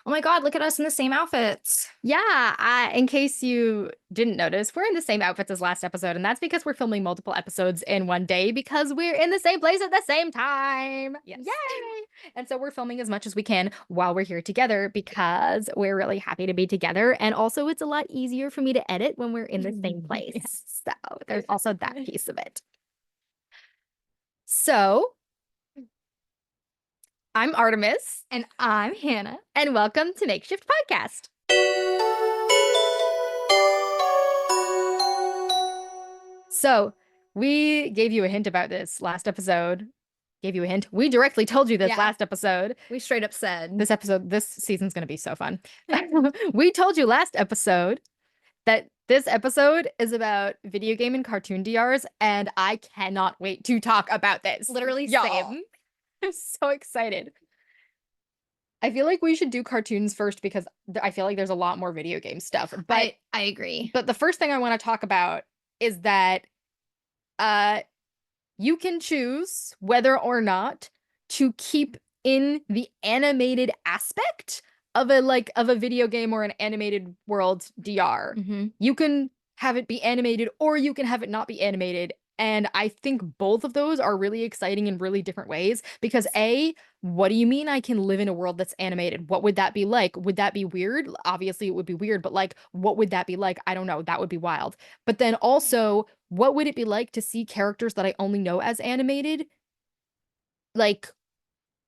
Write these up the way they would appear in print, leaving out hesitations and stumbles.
Oh my God, look at us in the same outfits. Yeah, in case you didn't notice, we're in the same outfits as last episode, and that's because we're filming multiple episodes in one day because we're in the same place at the same time. Yes. Yay! And so we're filming as much as we can while we're here together because we're really happy to be together. And also, it's a lot easier for me to edit when we're in the same place. Yes. So there's also that piece of it. So I'm Artemis, And I'm Hannah. and welcome to MakeShift Podcast. So we gave you a hint about this last episode. Gave you a hint. We directly told you this Yeah. last episode. We straight up said. This season's going to be so fun. We told you last episode that this episode is about video game and cartoon DRs, and I cannot wait to talk about this. Literally Y'all. same. I'm so excited. I feel like we should do cartoons first because I feel like there's a lot more video game stuff. But I agree. But the first thing I want to talk about is that you can choose whether or not to keep in the animated aspect of a video game or an animated world DR. You can have it be animated or you can have it not be animated. And I think both of those are really exciting in really different ways because what do you mean I can live in a world that's animated? What would that be like? Would that be weird? Obviously it would be weird, but like, what would that be like? I don't know. That would be wild. But then also, what would it be like to see characters that I only know as animated? Like,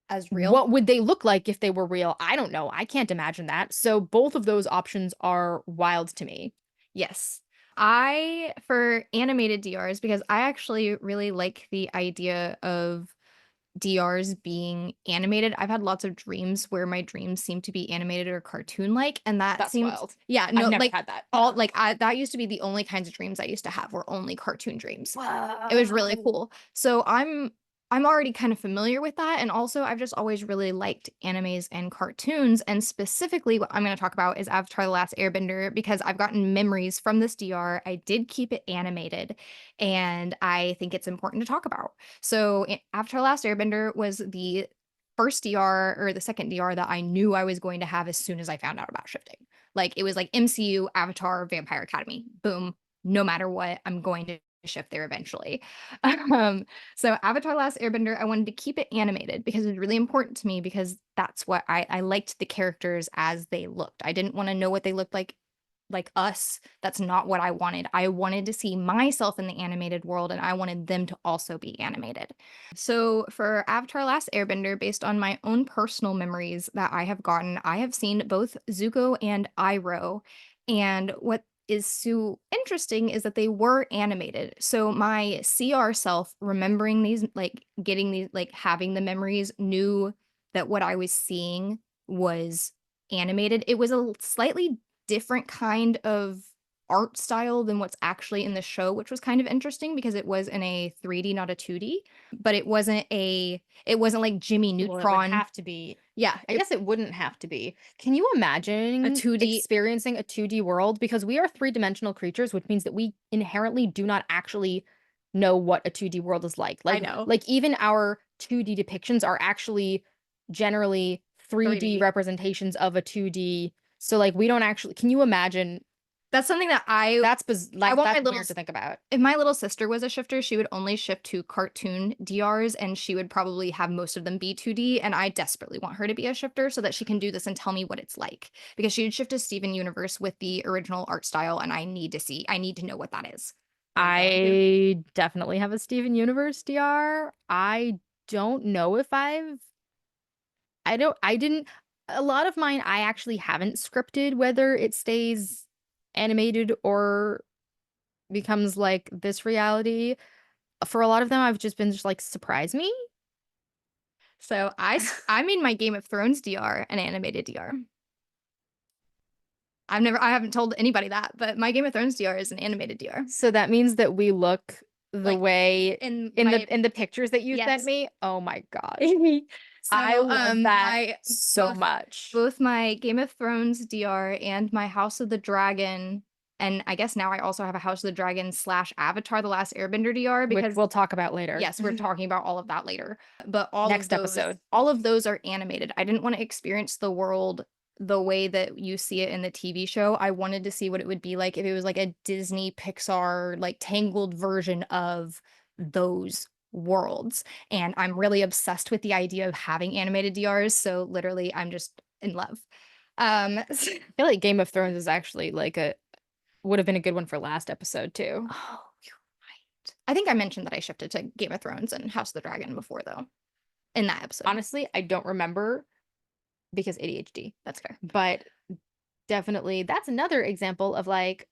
As real. what would they look like if they were real? I don't know. I can't imagine that. So both of those options are wild to me. Yes. For animated DRs, because I actually really like the idea of DRs being animated. I've had lots of dreams where my dreams seem to be animated or cartoon-like, and That's seems wild. yeah, no, I've never like had that. that used to be the only kinds of dreams I used to have were only cartoon dreams. Wow. It was really cool. So I'm already kind of familiar with that, and also I've just always really liked animes and cartoons, and specifically what I'm going to talk about is Avatar: The Last Airbender because I've gotten memories from this DR. I did keep it animated, and I think it's important to talk about. So Avatar: The Last Airbender was the first DR or the second DR that I knew I was going to have as soon as I found out about shifting. Like it was like MCU, Avatar, Vampire Academy. Boom. No matter what, I'm going to shift there eventually. So Avatar: Last Airbender, I wanted to keep it animated because it was really important to me because that's what I liked the characters as they looked. I didn't want to know what they looked like us. That's not what I wanted. I wanted to see myself in the animated world and I wanted them to also be animated. So for Avatar: Last Airbender, based on my own personal memories that I have gotten, I have seen both Zuko and Iroh. And what is so interesting is that they were animated. So my CR self remembering these, like getting these, like having the memories, knew that what I was seeing was animated. It was a slightly different kind of art style than what's actually in the show, which was kind of interesting because it was in a 3D, not a 2D, but it wasn't like Jimmy Well, it would Neutron. have to be. Yeah, I guess it wouldn't have to be. Can you imagine A 2D experiencing a 2D world? Because we are three-dimensional creatures, which means that we inherently do not actually know what a 2D world is like. I know. Like even our 2D depictions are actually generally 3D 3D. representations of a 2D. So like we don't actually, can you imagine? That's something that I That's like want my that's little weird to think about. if my little sister was a shifter, she would only shift to cartoon DRs and she would probably have most of them be 2D. And I desperately want her to be a shifter so that she can do this and tell me what it's like. Because she would shift to Steven Universe with the original art style, and I need to know what that is. I definitely have a Steven Universe DR. I don't know if I didn't, a lot of mine, I actually haven't scripted whether it stays animated or becomes like this reality. For a lot of them, I've just been like, surprise me. So I made my Game of Thrones DR an animated DR. I haven't told anybody that, but my Game of Thrones DR is an animated DR. So that means that we look the Like, way in the pictures that you Yes. sent me. Oh my gosh. So, I love that my so much. both my Game of Thrones DR and my House of the Dragon, and I guess now I also have a House of the Dragon / Avatar: The Last Airbender DR Which because we'll talk about later. yes, we're talking about all of that later. But Next episode. all of those are animated. I didn't want to experience the world the way that you see it in the TV show. I wanted to see what it would be like if it was like a Disney Pixar like tangled version of those worlds. And I'm really obsessed with the idea of having animated DRs, so literally I'm just in love. I feel like Game of Thrones is actually like a would have been a good one for last episode too. Oh, you're right. I think I mentioned that I shifted to Game of Thrones and House of the Dragon before, though, in that episode. Honestly, I don't remember because ADHD. That's fair. But definitely that's another example of like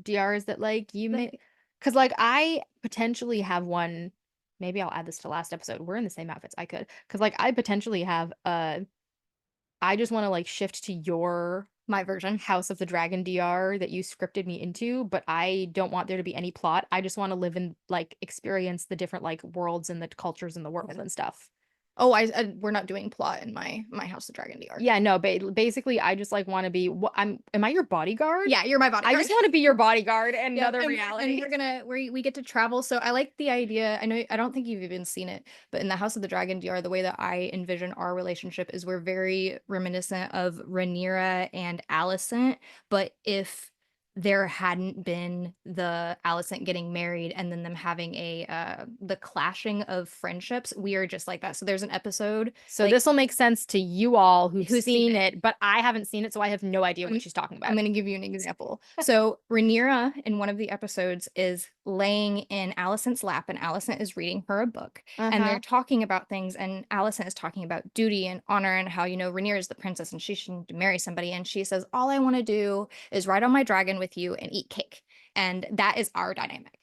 DRs that like you may because like I potentially have one. Maybe I'll add this to last episode. We're in the same outfits. I could because like I potentially have I just want to like shift to your My version. House of the Dragon DR that you scripted me into, but I don't want there to be any plot. I just want to live and like experience the different like worlds and the cultures in the world and stuff. Oh, we're not doing plot in my House of Dragon DR. Yeah, no, basically I just like want to be what am I your bodyguard? Yeah, you're my I bodyguard. just want to be your bodyguard in Yeah, another reality. And we get to travel. So I like the idea. I don't think you've even seen it, but in the House of the Dragon DR, the way that I envision our relationship is we're very reminiscent of Rhaenyra and Alicent, but if there hadn't been the Alicent getting married and then them having the clashing of friendships, we are just like that. So there's an episode So like this will make sense to you all who've who's seen it, but I haven't seen it, so I have no idea what she's talking I'm about. going to give you an example. So Rhaenyra in one of the episodes is laying in Alicent's lap, and Alicent is reading her a book, and they're talking about things, and Alicent is talking about duty and honor and how, Rhaenyra is the princess and she shouldn't marry somebody. And she says, all I want to do is ride on my dragon with you and eat cake. And that is our dynamic.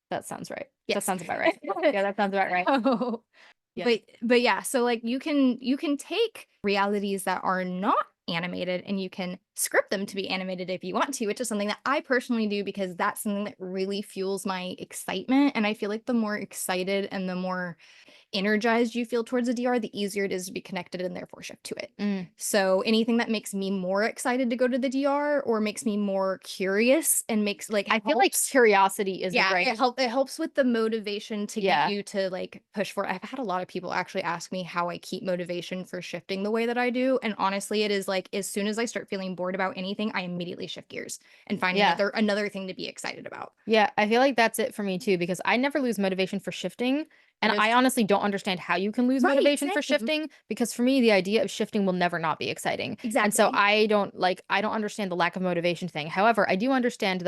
That sounds right. Yes. That sounds about right. Yeah, that sounds about right. Oh. Yeah. But yeah, so like you can take realities that are not animated and you can script them to be animated if you want to, which is something that I personally do because that's something that really fuels my excitement. And I feel like the more excited and the more energized you feel towards a DR, the easier it is to be connected and therefore shift to it. So anything that makes me more excited to go to the DR or makes me more curious and makes like I feel like curiosity is yeah, right. it helps with the motivation to Yeah. get you to like push for it. I've had a lot of people actually ask me how I keep motivation for shifting the way that I do. And honestly, it is like as soon as I start feeling bored about anything, I immediately shift gears and find another thing to be excited about. Yeah, I feel like that's it for me too, because I never lose motivation for shifting. And I honestly don't understand how you can lose motivation for shifting, because for me, the idea of shifting will never not be exciting. Exactly. And so I don't understand the lack of motivation thing. However, I do understand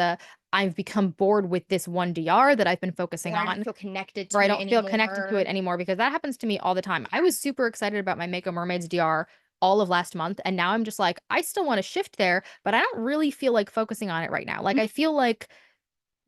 I've become bored with this one DR that I've been focusing on. I don't feel connected to or I it don't feel anymore. connected to it anymore, because that happens to me all the time. I was super excited about my Make a Mermaids DR all of last month, and now I'm just like, I still want to shift there, but I don't really feel like focusing on it right now. Like I feel like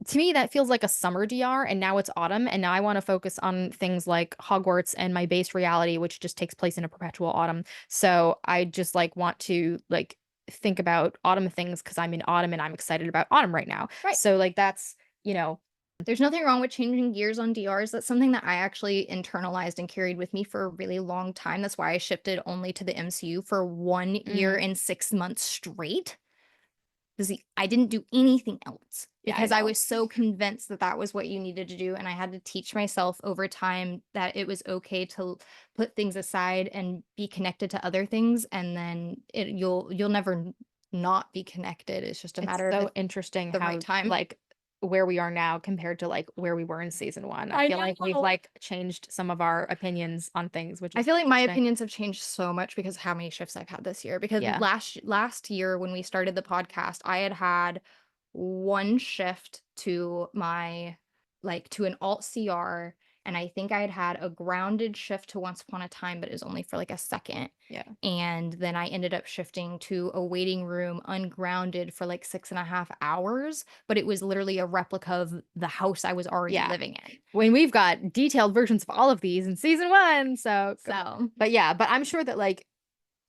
to me that feels like a summer DR, and now it's autumn, and now I want to focus on things like Hogwarts and my base reality, which just takes place in a perpetual autumn. So I just like want to like think about autumn things because I'm in autumn and I'm excited about autumn right now. Right. So like that's, there's nothing wrong with changing gears on DRs. That's something that I actually internalized and carried with me for a really long time. That's why I shifted only to the MCU for 1 year and 6 months straight. Because I didn't do anything else because I was so convinced that that was what you needed to do. And I had to teach myself over time that it was okay to put things aside and be connected to other things. And then you'll never not be connected. It's just a matter so of interesting the how right time. like where we are now compared to like where we were in season 1. I feel like we've like changed some of our opinions on things, which is I feel like my opinions have changed so much because of how many shifts I've had this year. Because last year when we started the podcast, I had one shift to my to an alt CR, and I think I had a grounded shift to Once Upon a Time, but it was only for like a second. Yeah. And then I ended up shifting to a waiting room ungrounded for like 6.5 hours, but it was literally a replica of the house I was already living in. When we've got detailed versions of all of these in season 1. So but yeah, but I'm sure that like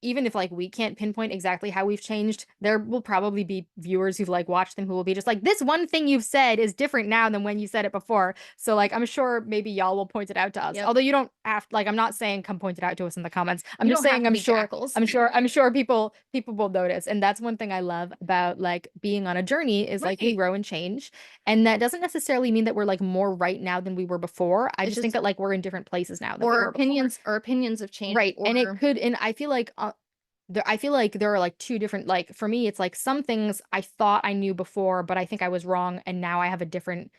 even if like we can't pinpoint exactly how we've changed, there will probably be viewers who've like watched them who will be just like, this one thing you've said is different now than when you said it before. So like I'm sure maybe y'all will point it out to us. Although you don't have like, I'm not saying come point it out to us in the comments. I'm just saying I'm sure people will notice. And that's one thing I love about like being on a journey is like we grow and change. And that doesn't necessarily mean that we're like more right now than we were before. I just think that like we're in different places now than we were before. Our opinions have changed. Right. And it could, and I feel like I feel like there are like two different, like for me, it's like some things I thought I knew before, but I think I was wrong, and now I have a different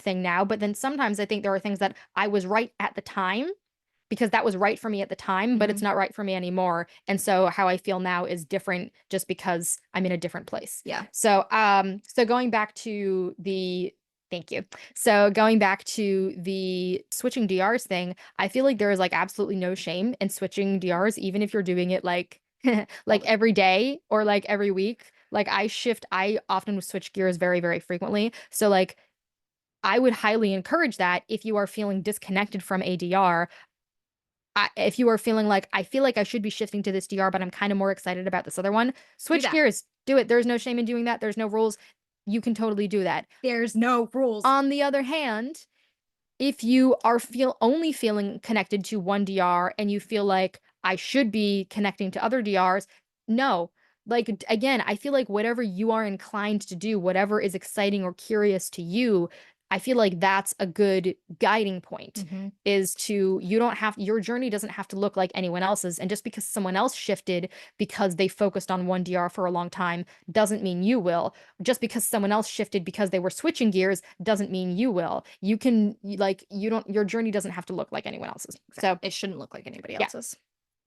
thing now. But then sometimes I think there are things that I was right at the time because that was right for me at the time, but it's Mhm. not right for me anymore. And so how I feel now is different just because I'm in a different place. Yeah. So going back to the thank you. So going back to the switching DRs thing, I feel like there is like absolutely no shame in switching DRs, even if you're doing it like All like every day or like every week. Like I often switch gears very, very frequently. So like I would highly encourage that if you are feeling disconnected from ADR. If you are feeling like I feel like I should be shifting to this DR, but I'm kind of more excited about this other one, do switch that. gears. Do it. There's no shame in doing that. There's no rules. You can totally do that. There's no rules. On the other hand, if you are only feeling connected to one DR and you feel like I should be connecting to other DRs, no. Like again, I feel like whatever you are inclined to do, whatever is exciting or curious to you, I feel like that's a good guiding point Mhm. is to you don't have your journey doesn't have to look like anyone else's. And just because someone else shifted because they focused on one DR for a long time doesn't mean you will. Just because someone else shifted because they were switching gears doesn't mean you will. You can like you don't your journey doesn't have to look like anyone else's. So, It shouldn't look like anybody yeah. else's.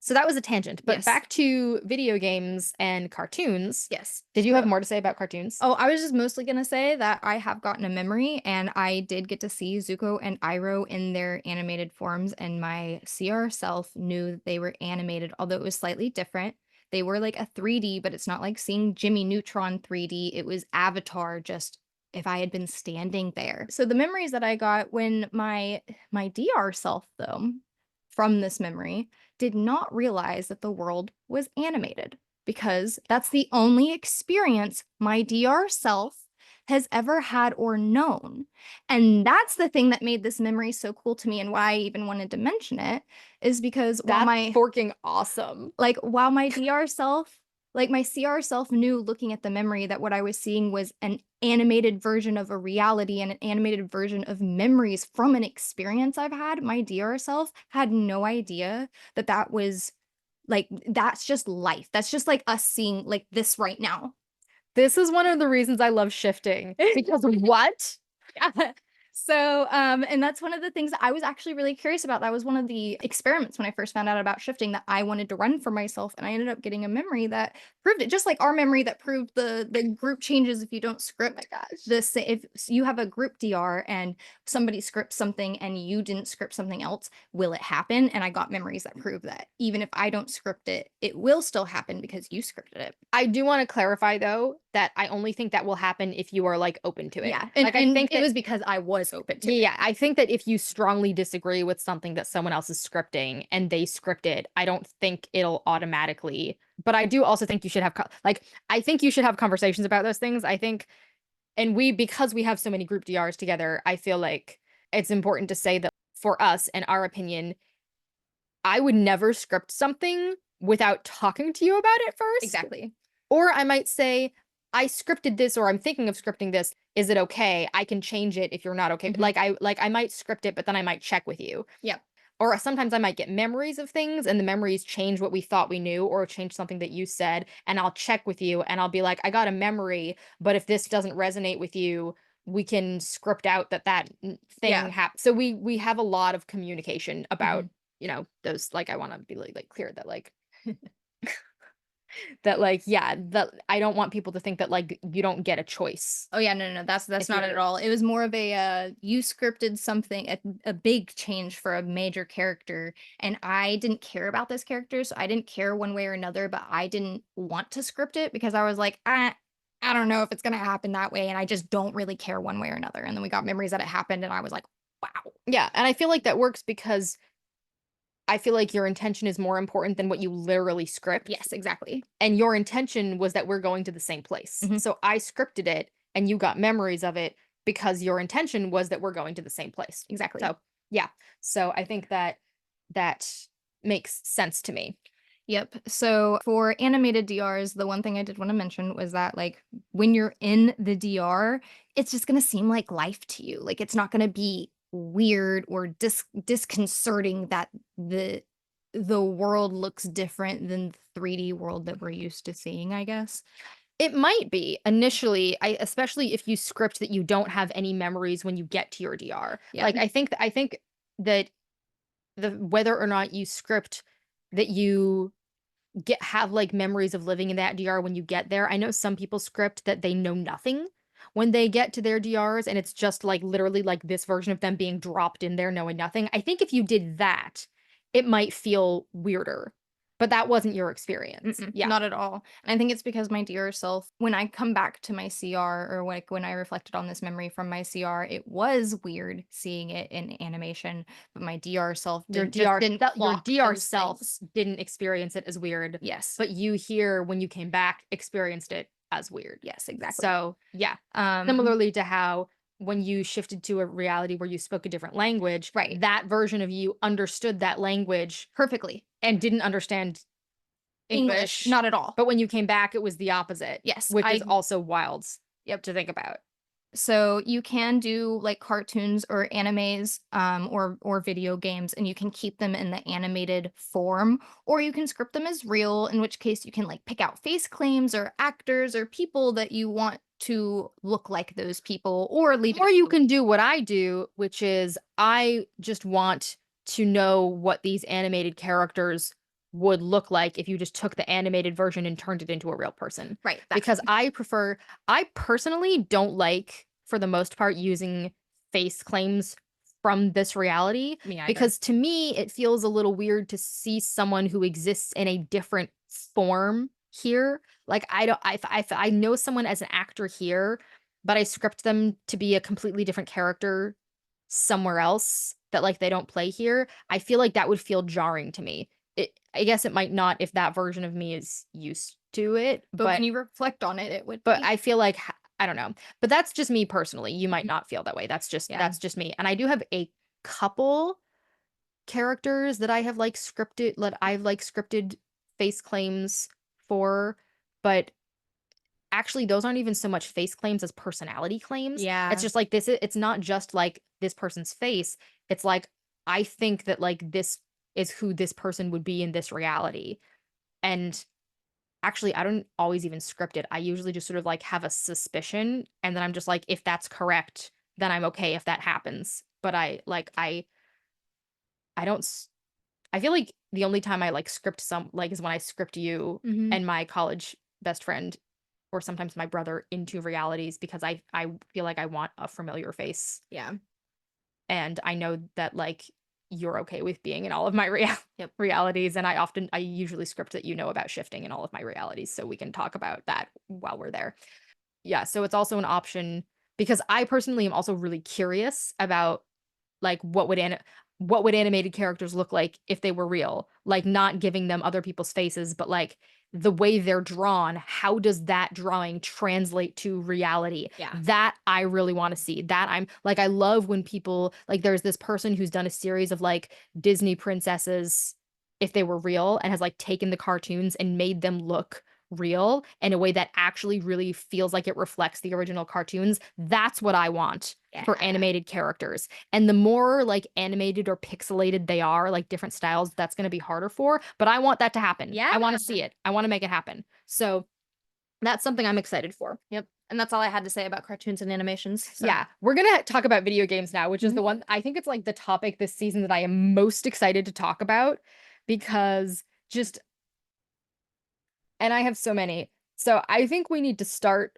So that was a tangent, but Yes. back to video games and cartoons. Yes. Did you have So more to say about cartoons? oh, I was just mostly gonna say that I have gotten a memory, and I did get to see Zuko and Iroh in their animated forms, and my CR self knew that they were animated, although it was slightly different. They were like a 3D, but it's not like seeing Jimmy Neutron 3D. It was Avatar, just if I had been standing there. So the memories that I got when my DR self, though, from this memory, did not realize that the world was animated because that's the only experience my DR self has ever had or known. And that's the thing that made this memory so cool to me and why I even wanted to mention it is because That's forking awesome. while my DR self, like my CR self knew looking at the memory that what I was seeing was an animated version of a reality and an animated version of memories from an experience I've had, my DR self had no idea that that was like that's just life. That's just like us seeing like this right now. This is one of the reasons I love shifting because what? Yeah. So, and that's one of the things that I was actually really curious about. That was one of the experiments when I first found out about shifting that I wanted to run for myself, and I ended up getting a memory that proved it, just like our memory that proved the group changes if you don't script. My gosh. This if you have a group DR and somebody scripts something and you didn't script something else, will it happen? And I got memories that prove that even if I don't script it, it will still happen because you scripted it. I do want to clarify though that I only think that will happen if you are like open to it. Yeah, and Like I think it that was because I was open to it. yeah, I think that if you strongly disagree with something that someone else is scripting and they script it, I don't think it'll automatically. But I do also think you should have like I think you should have conversations about those things. I think and we because we have so many group DRs together, I feel like it's important to say that for us and our opinion, I would never script something without talking to you about it first. Exactly. Or I might say, I scripted this or I'm thinking of scripting this. Is it okay? I can change it if you're not okay. Mhm. Like I might script it, but then I might check with you. Yep. Or sometimes I might get memories of things and the memories change what we thought we knew or change something that you said. And I'll check with you and I'll be like, I got a memory, but if this doesn't resonate with you, we can script out that thing Yeah. happened. So we have a lot of communication about, Mhm. those like I want to be like clear that like that like yeah, that I don't want people to think that like you don't get a choice. Oh, yeah, no, that's If not it you're at all. It was more of a, you scripted something a big change for a major character, and I didn't care about this character, so I didn't care one way or another, but I didn't want to script it because I was like, I don't know if it's gonna happen that way, and I just don't really care one way or another." And then we got memories that it happened, and I was like, "Wow." yeah, and I feel like that works because I feel like your intention is more important than what you literally script. Yes, exactly. And your intention was that we're going to the same place. Mhm. So I scripted it and you got memories of it because your intention was that we're going to the same place. Exactly. So, yeah. So I think that that makes sense to me. Yep. So for animated DRs, the one thing I did want to mention was that like when you're in the DR, it's just going to seem like life to you. Like it's not going to be weird or disconcerting that the the world looks different than the 3D world that we're used to seeing, I guess. It might be initially, especially if you script that you don't have any memories when you get to your DR. Yeah. Like I think that the whether or not you script that you have like memories of living in that DR when you get there. I know some people script that they know nothing when they get to their DRs and it's just like literally like this version of them being dropped in there knowing nothing. I think if you did that, it might feel weirder. But that wasn't your experience. Yeah. Not at all. And I think it's because my dear self, when I come back to my CR or like when I reflected on this memory from my CR, it was weird seeing it in animation, but my DR self didn't Your clock DR those self things. didn't experience it as weird. Yes. But you here when you came back experienced it as weird. Yes, exactly. So, yeah. Similarly to how when you shifted to a reality where you spoke a different language, Right. that version of you understood that language Perfectly. and didn't understand English. Not at all. But when you came back, it was the opposite. Yes, Which is also wild. Yep, to think about. So you can do like cartoons or animes or video games, and you can keep them in the animated form, or you can script them as real, in which case you can like pick out face claims or actors or people that you want to look like those people, or leave it Or up you to- can do what I do, which is I just want to know what these animated characters would look like if you just took the animated version and turned it into a real person. Right. Because I personally don't like, for the most part, using face claims from this reality. Me either. Because to me, it feels a little weird to see someone who exists in a different form here. Like I don't, I know someone as an actor here, but I script them to be a completely different character somewhere else that like they don't play here. I feel like that would feel jarring to me. I guess it might not if that version of me is used to it, but when you reflect on it, it would but be. I feel like I don't know. But that's just me personally. You might Mhm. not feel that way. Yeah. That's just me. And I do have a couple characters that I have like scripted that I've like scripted face claims for, but actually those aren't even so much face claims as personality claims. Yeah. It's just like it's not just like this person's face. It's like I think that like this is who this person would be in this reality. And actually I don't always even script it. I usually just sort of like have a suspicion and then I'm just like if that's correct, then I'm okay if that happens. But I don't I feel like the only time I like script some like is when I script you Mhm. and my college best friend or sometimes my brother into realities because I feel like I want a familiar face Yeah. and I know that like you're okay with being in all of my Yep. realities and I usually script that you know about shifting in all of my realities so we can talk about that while we're there. Yeah, so it's also an option because I personally am also really curious about like what would animated characters look like if they were real? Like not giving them other people's faces, but like the way they're drawn, how does that drawing translate to reality? Yeah. That I really want to see. That I'm like I love when people like there's this person who's done a series of like Disney princesses if they were real and has like taken the cartoons and made them look real in a way that actually really feels like it reflects the original cartoons. That's what I want for Yeah. animated characters. And the more like animated or pixelated they are, like different styles, that's going to be harder for. But I want that to happen. Yeah. I want to see it. I want to make it happen. So that's something I'm excited for. Yep. And that's all I had to say about cartoons and animations. So. Yeah, we're gonna talk about video games now, which is Mhm. the one I think it's like the topic this season that I am most excited to talk about because just and I have so many. So I think we need to start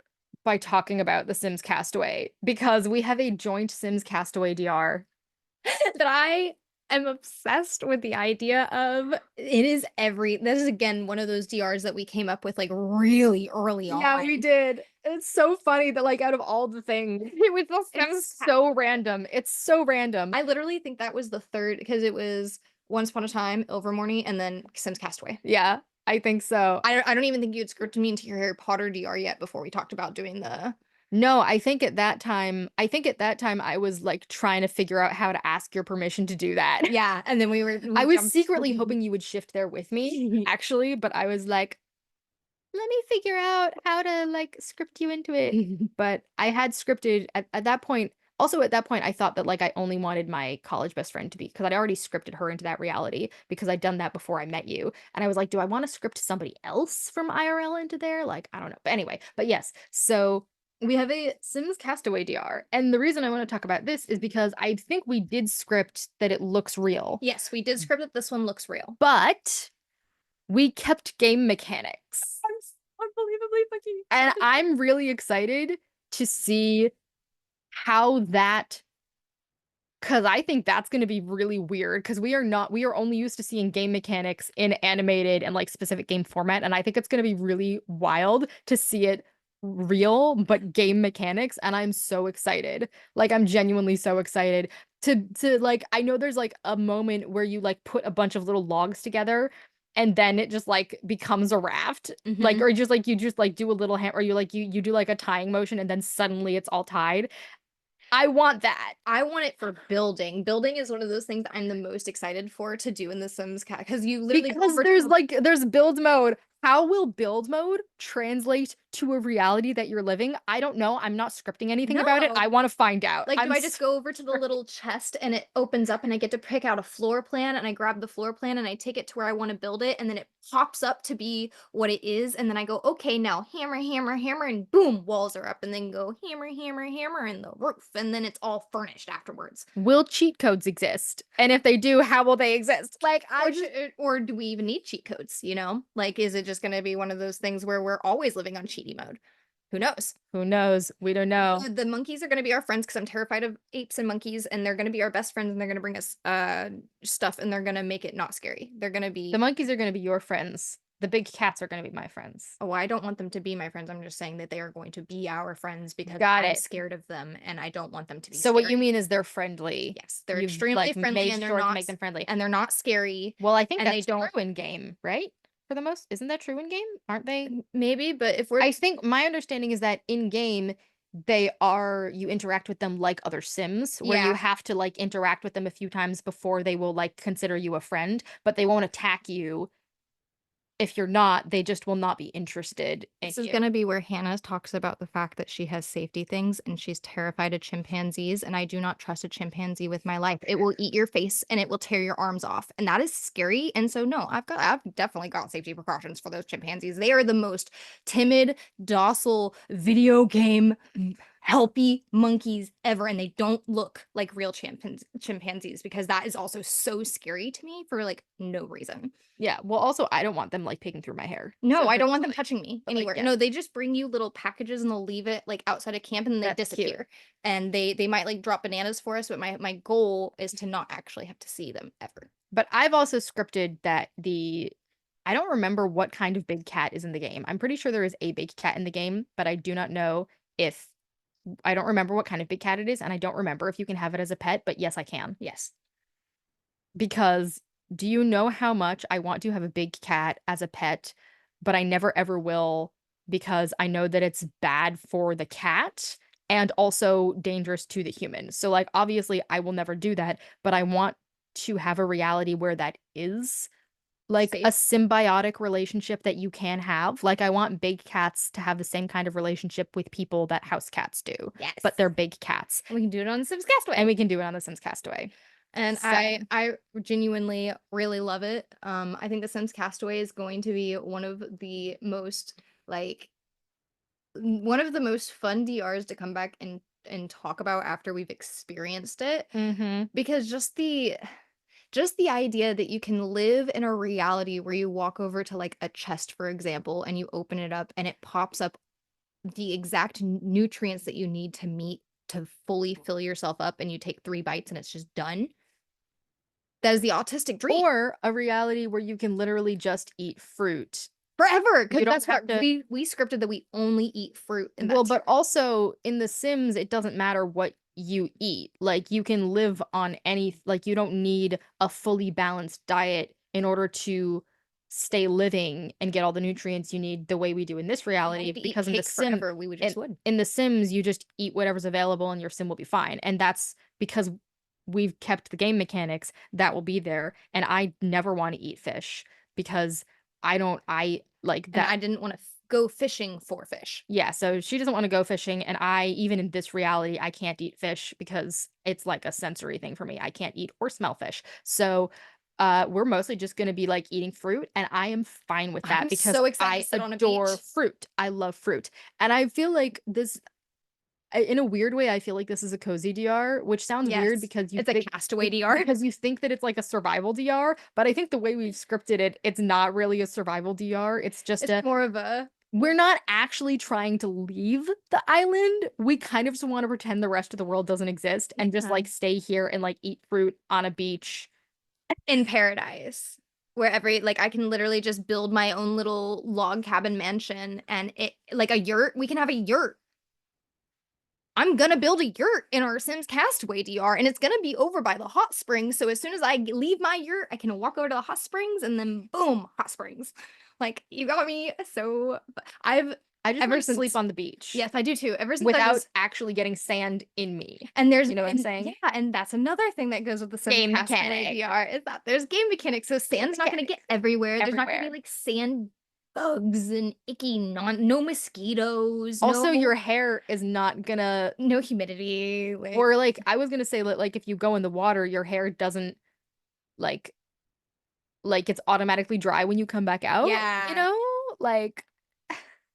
by talking about The Sims Castaway because we have a joint Sims Castaway DR. That I am obsessed with the idea of. This is again one of those DRs that we came up with like really early Yeah, on. we did. It's so funny that like out of all the things, it was It's so random. It's so random. I literally think that was the third because it was Once Upon a Time, Ilvermorny, and then Sims Castaway. Yeah, I think so. I don't even think you had scripted me into your Harry Potter DR yet before we talked about doing the. No, I think at that time I was like trying to figure out how to ask your permission to do that. Yeah, and then we I was jumped- secretly hoping you would shift there with me, actually, but I was like, let me figure out how to like script you into it. But I had scripted at that point, Also, at that point, I thought that, like, I only wanted my college best friend to be, because I'd already scripted her into that reality because I'd done that before I met you, and I was like, "Do I wanna script somebody else from IRL into there?" Like, I don't know, but anyway, but yes, so we have a Sims Castaway DR, and the reason I wanna talk about this is because I think we did script that it looks real, Yes, we did script that this one looks real. but we kept game mechanics, I'm unbelievably fucking and excited. I'm really excited to see how that, 'cause I think that's gonna be really weird, 'cause we are only used to seeing game mechanics in animated and, like, specific game format, and I think it's gonna be really wild to see it real, but game mechanics, and I'm so excited. Like, I'm genuinely so excited like, I know there's, like, a moment where you, like, put a bunch of little logs together, and then it just, like, becomes a raft, like, Mhm. or just, like, you just, like, do a little or you, like, you do, like, a tying motion, and then suddenly it's all tied. I want that. I want it for building. Building is one of those things that I'm the most excited for to do in The Sims Cat because you literally go Because over to there's build mode. How will build mode translate to a reality that you're living? I don't know. I'm not scripting anything about it. No. I wanna find out. Like, do I'm I just s go over to the little chest and it opens up and I get to pick out a floor plan and I grab the floor plan and I take it to where I want to build it and then it pops up to be what it is and then I go, okay, now hammer, hammer, hammer, and boom, walls are up and then go hammer, hammer, hammer in the roof and then it's all furnished afterwards. Will cheat codes exist? And if they do, how will they exist? Like, I just Or do we even need cheat codes, you know? Like, is it just gonna be one of those things where we're always living on cheaty mode? Who knows? who knows? We don't know. The monkeys are gonna be our friends because 'cause I'm terrified of apes and monkeys, and they're gonna be our best friends, and they're gonna bring us, stuff, and they're gonna make it not scary. They're gonna The be monkeys are gonna be your friends. The big cats are gonna be my friends. oh, I don't want them to be my friends, I'm just saying that they are going to be our friends because Got I'm it. scared of them, and I don't want them to be So what you scary. mean is they're friendly. Yes, they're You've, extremely like, friendly, made and sure to make them friendly. they're not scary, Well, I think and they that's don't true in game, right? For the most isn't that true in game? Aren't they? maybe, but if we're I think my understanding is that in game, you interact with them like other Sims, where you yeah. have to, like, interact with them a few times before they will, like, consider you a friend, but they won't attack you. If you're not, they just will not be interested in This is you. gonna be where Hannah talks about the fact that she has safety things and she's terrified of chimpanzees, and I do not trust a chimpanzee with my life. It will eat your face and it will tear your arms off, and that is scary. And so, no, I've definitely got safety precautions for those chimpanzees. They are the most timid, docile video game helpy monkeys ever, and they don't look like real chimpanzees because that is also so scary to me for like no reason. Yeah, well, also, I don't want them, like, picking through my hair. No, So, I don't want them like touching me but, like, anywhere. yeah, No, they just bring you little packages and they'll leave it, like, outside of camp and they that's cute. disappear. And they might, like, drop bananas for us, but my goal is to not actually have to see them ever. But I've also scripted that I don't remember what kind of big cat is in the game. I'm pretty sure there is a big cat in the game, but I do not know if I don't remember what kind of big cat it is, and I don't remember if you can have it as a pet, but yes, I can. Yes. Because do you know how much I want to have a big cat as a pet, but I never ever will because I know that it's bad for the cat and also dangerous to the human. So, like, obviously, I will never do that, but I want to have a reality where that is like a Safe. symbiotic relationship that you can have. Like, I want big cats to have the same kind of relationship with people that house cats do, Yes. but they're big cats. We can do it on Sims And Castaway. we can do it on The Sims Castaway. And So I genuinely really love it. I think The Sims Castaway is going to be like one of the most fun DRs to come back and talk about after we've experienced it mhm. because just the idea that you can live in a reality where you walk over to like a chest, for example, and you open it up and it pops up the exact nutrients that you need to meet to fully fill yourself up and you take 3 bites and it's just done. That is the autistic dream Or a reality where you can literally just eat fruit. forever. Because You don't that's have what to we scripted that we only eat fruit and well, that's but also in The Sims, it doesn't matter what you eat. Like, you can live on like, you don't need a fully balanced diet in order to stay living and get all the nutrients you need the way we do in this we don't reality, need to eat because in The cake Sim forever. We would in just would. in The Sims, you just eat whatever's available and your sim will be fine, and that's because we've kept the game mechanics that will be there, and I never wanna eat fish because I like And that. I didn't want to go fishing for fish. Yeah, so she doesn't want to go fishing, and I, even in this reality, I can't eat fish because it's like a sensory thing for me. I can't eat or smell fish. So, we're mostly just gonna be like eating fruit, and I am fine with that I'm because so excited to I sit on a adore beach. fruit. I love fruit. And I feel like this in a weird way, I feel like this is a cozy DR, which sounds weird Yes. because you It's a think castaway DR. because you think that it's like a survival DR, but I think the way we've scripted it, it's not really a survival DR. It's just It's a more of a we're not actually trying to leave the island. We kind of just want to pretend the rest of the world doesn't exist and just like stay here and like eat fruit on a beach. in paradise where every like I can literally just build my own little log cabin mansion and it like a yurt. We can have a yurt. I'm gonna build a yurt in our Sims Castaway DR, and it's gonna be over by the hot springs. So as soon as I leave my yurt, I can walk over to the hot springs, and then boom, hot springs. Like you got me. So I've I just ever want to sleep since on the beach yes, I do too. Ever since I without was actually getting sand in me. and there's You know what I'm and yeah, saying? and that's another thing that goes with the Sims Game Castaway mechanic. DR is that there's game mechanics. So Game sand's not gonna get mechanic. everywhere. There's not gonna be Everywhere. like sand bugs and icky no mosquitoes, Also, no your hair is not gonna no humidity. or like I was gonna say that like if you go in the water, your hair doesn't like it's automatically dry when you come back out, you yeah. know? Like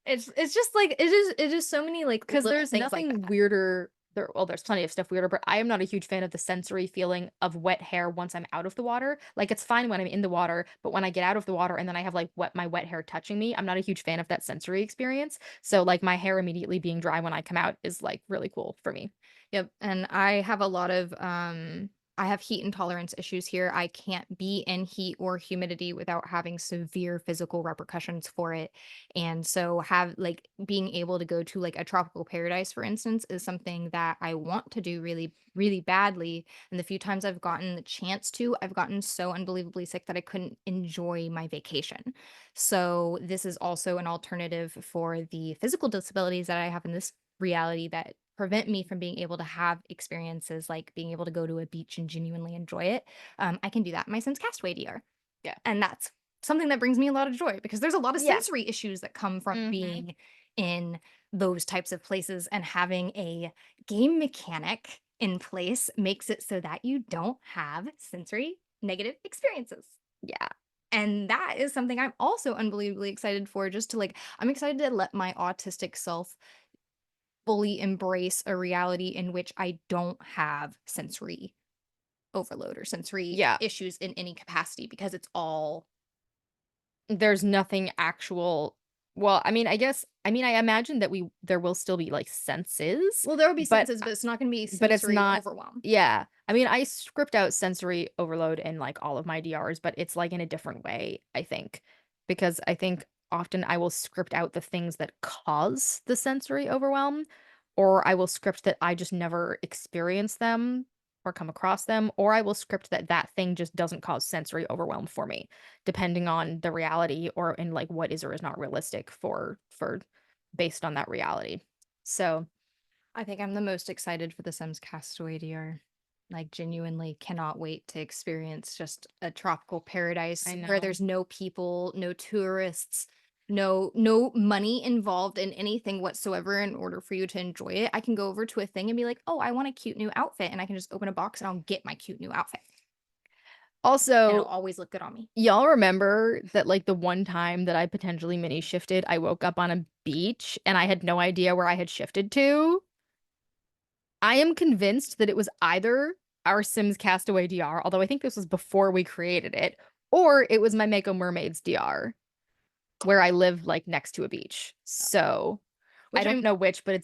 It's just like it is so many like 'cause little there's things like nothing that. weirder there's plenty of stuff weirder, but I am not a huge fan of the sensory feeling of wet hair once I'm out of the water. Like, it's fine when I'm in the water, but when I get out of the water and then I have, like, my wet hair touching me, I'm not a huge fan of that sensory experience. So, like, my hair immediately being dry when I come out is, like, really cool for me. Yep, and I have a lot of I have heat intolerance issues here. I can't be in heat or humidity without having severe physical repercussions for it. And so have like being able to go to like a tropical paradise for instance is something that I want to do really really badly. And the few times I've gotten the chance to, I've gotten so unbelievably sick that I couldn't enjoy my vacation. So this is also an alternative for the physical disabilities that I have in this reality that prevent me from being able to have experiences like being able to go to a beach and genuinely enjoy it. I can do that in my Sims Castaway DR. Yeah. And that's something that brings me a lot of joy because there's a lot of Yeah. sensory issues that come from Mhm. being in those types of places and having a game mechanic in place makes it so that you don't have sensory negative experiences. Yeah. And that is something I'm also unbelievably excited for just to like I'm excited to let my autistic self fully embrace a reality in which I don't have sensory overload or sensory Yeah. issues in any capacity because it's all There's nothing actual well, I mean, I imagine that there will still be, like, senses, well, there will be but senses, but it's not gonna be it's sensory not overwhelm. yeah. I mean, I script out sensory overload in, like, all of my DRs, but it's, like, in a different way, I think, because I think often I will script out the things that cause the sensory overwhelm, or I will script that I just never experience them or come across them, or I will script that that thing just doesn't cause sensory overwhelm for me, depending on the reality or in, like, what is or is not realistic for based on that reality. So, I think I'm the most excited for the Sims Castaway DR. Like, genuinely cannot wait to experience just a tropical paradise I where know. there's no people, no tourists, no money involved in anything whatsoever in order for you to enjoy it. I can go over to a thing and be like, "Oh, I want a cute new outfit," and I can just open a box and I'll get my cute new outfit, and it'll Also, always look good on me. y'all remember that, like, the one time that I potentially mini shifted, I woke up on a beach and I had no idea where I had shifted to? I am convinced that it was either our Sims Castaway DR, although I think this was before we created it, or it was my Mako Mermaids DR, where I live, like, next to a beach. So, I Which don't I'm know which, but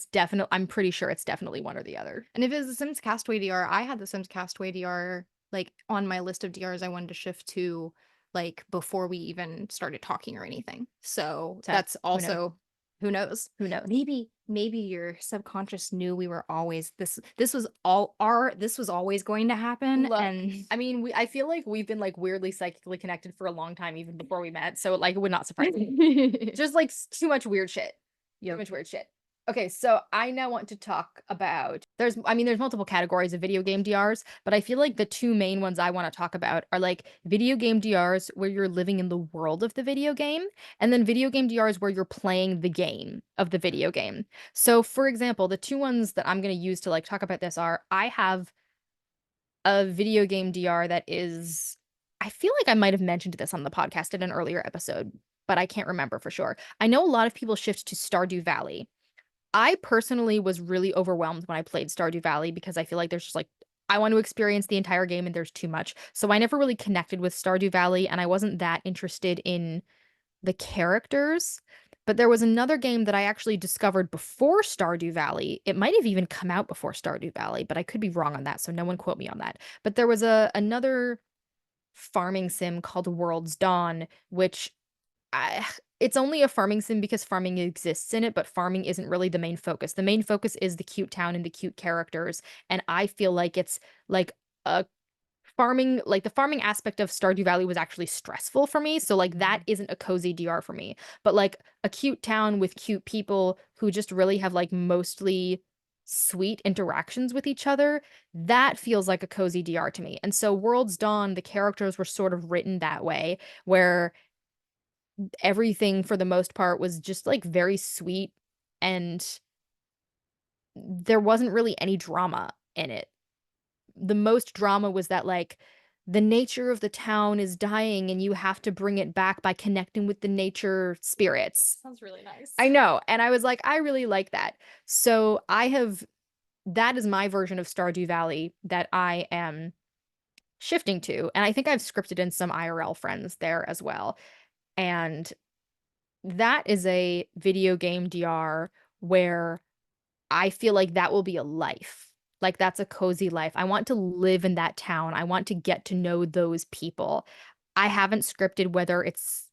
I'm pretty sure it's definitely one or the other. and if it was the Sims Castaway DR, I had the Sims Castaway DR, like, on my list of DRs I wanted to shift to, like, before we even started talking or anything. So, So, that's who knows? also who knows? Who knows? Maybe your subconscious knew we were always this was always going to happen, Look, and I mean, I feel like we've been, like, weirdly psychically connected for a long time even before we met, so, like, it would not surprise me. Just, like, too much weird shit. Too Yep. much weird shit. Okay, so I now want to talk about there's multiple categories of video game DRs, but I feel like the two main ones I want to talk about are like video game DRs where you're living in the world of the video game, and then video game DRs where you're playing the game of the video game. So for example, the two ones that I'm going to use to like talk about this are I have a video game DR that is I feel like I might have mentioned this on the podcast in an earlier episode, but I can't remember for sure. I know a lot of people shift to Stardew Valley. I personally was really overwhelmed when I played Stardew Valley because I feel like there's just like I want to experience the entire game and there's too much. So I never really connected with Stardew Valley and I wasn't that interested in the characters. But there was another game that I actually discovered before Stardew Valley. It might have even come out before Stardew Valley, but I could be wrong on that, so no one quote me on that. But there was a another farming sim called World's Dawn, which I, it's only a farming sim because farming exists in it, but farming isn't really the main focus. The main focus is the cute town and the cute characters, and I feel like it's like a farming like the farming aspect of Stardew Valley was actually stressful for me, so like that isn't a cozy DR for me. But like a cute town with cute people who just really have like mostly sweet interactions with each other, that feels like a cozy DR to me. And so World's Dawn, the characters were sort of written that way, where everything for the most part was just like very sweet and there wasn't really any drama in it. The most drama was that like the nature of the town is dying and you have to bring it back by connecting with the nature spirits. Sounds really nice. I know. And I was like, I really like that. So that is my version of Stardew Valley that I am shifting to. And I think I've scripted in some IRL friends there as well. And that is a video game DR where I feel like that will be a life. Like that's a cozy life. I want to live in that town. I want to get to know those people. I haven't scripted whether it's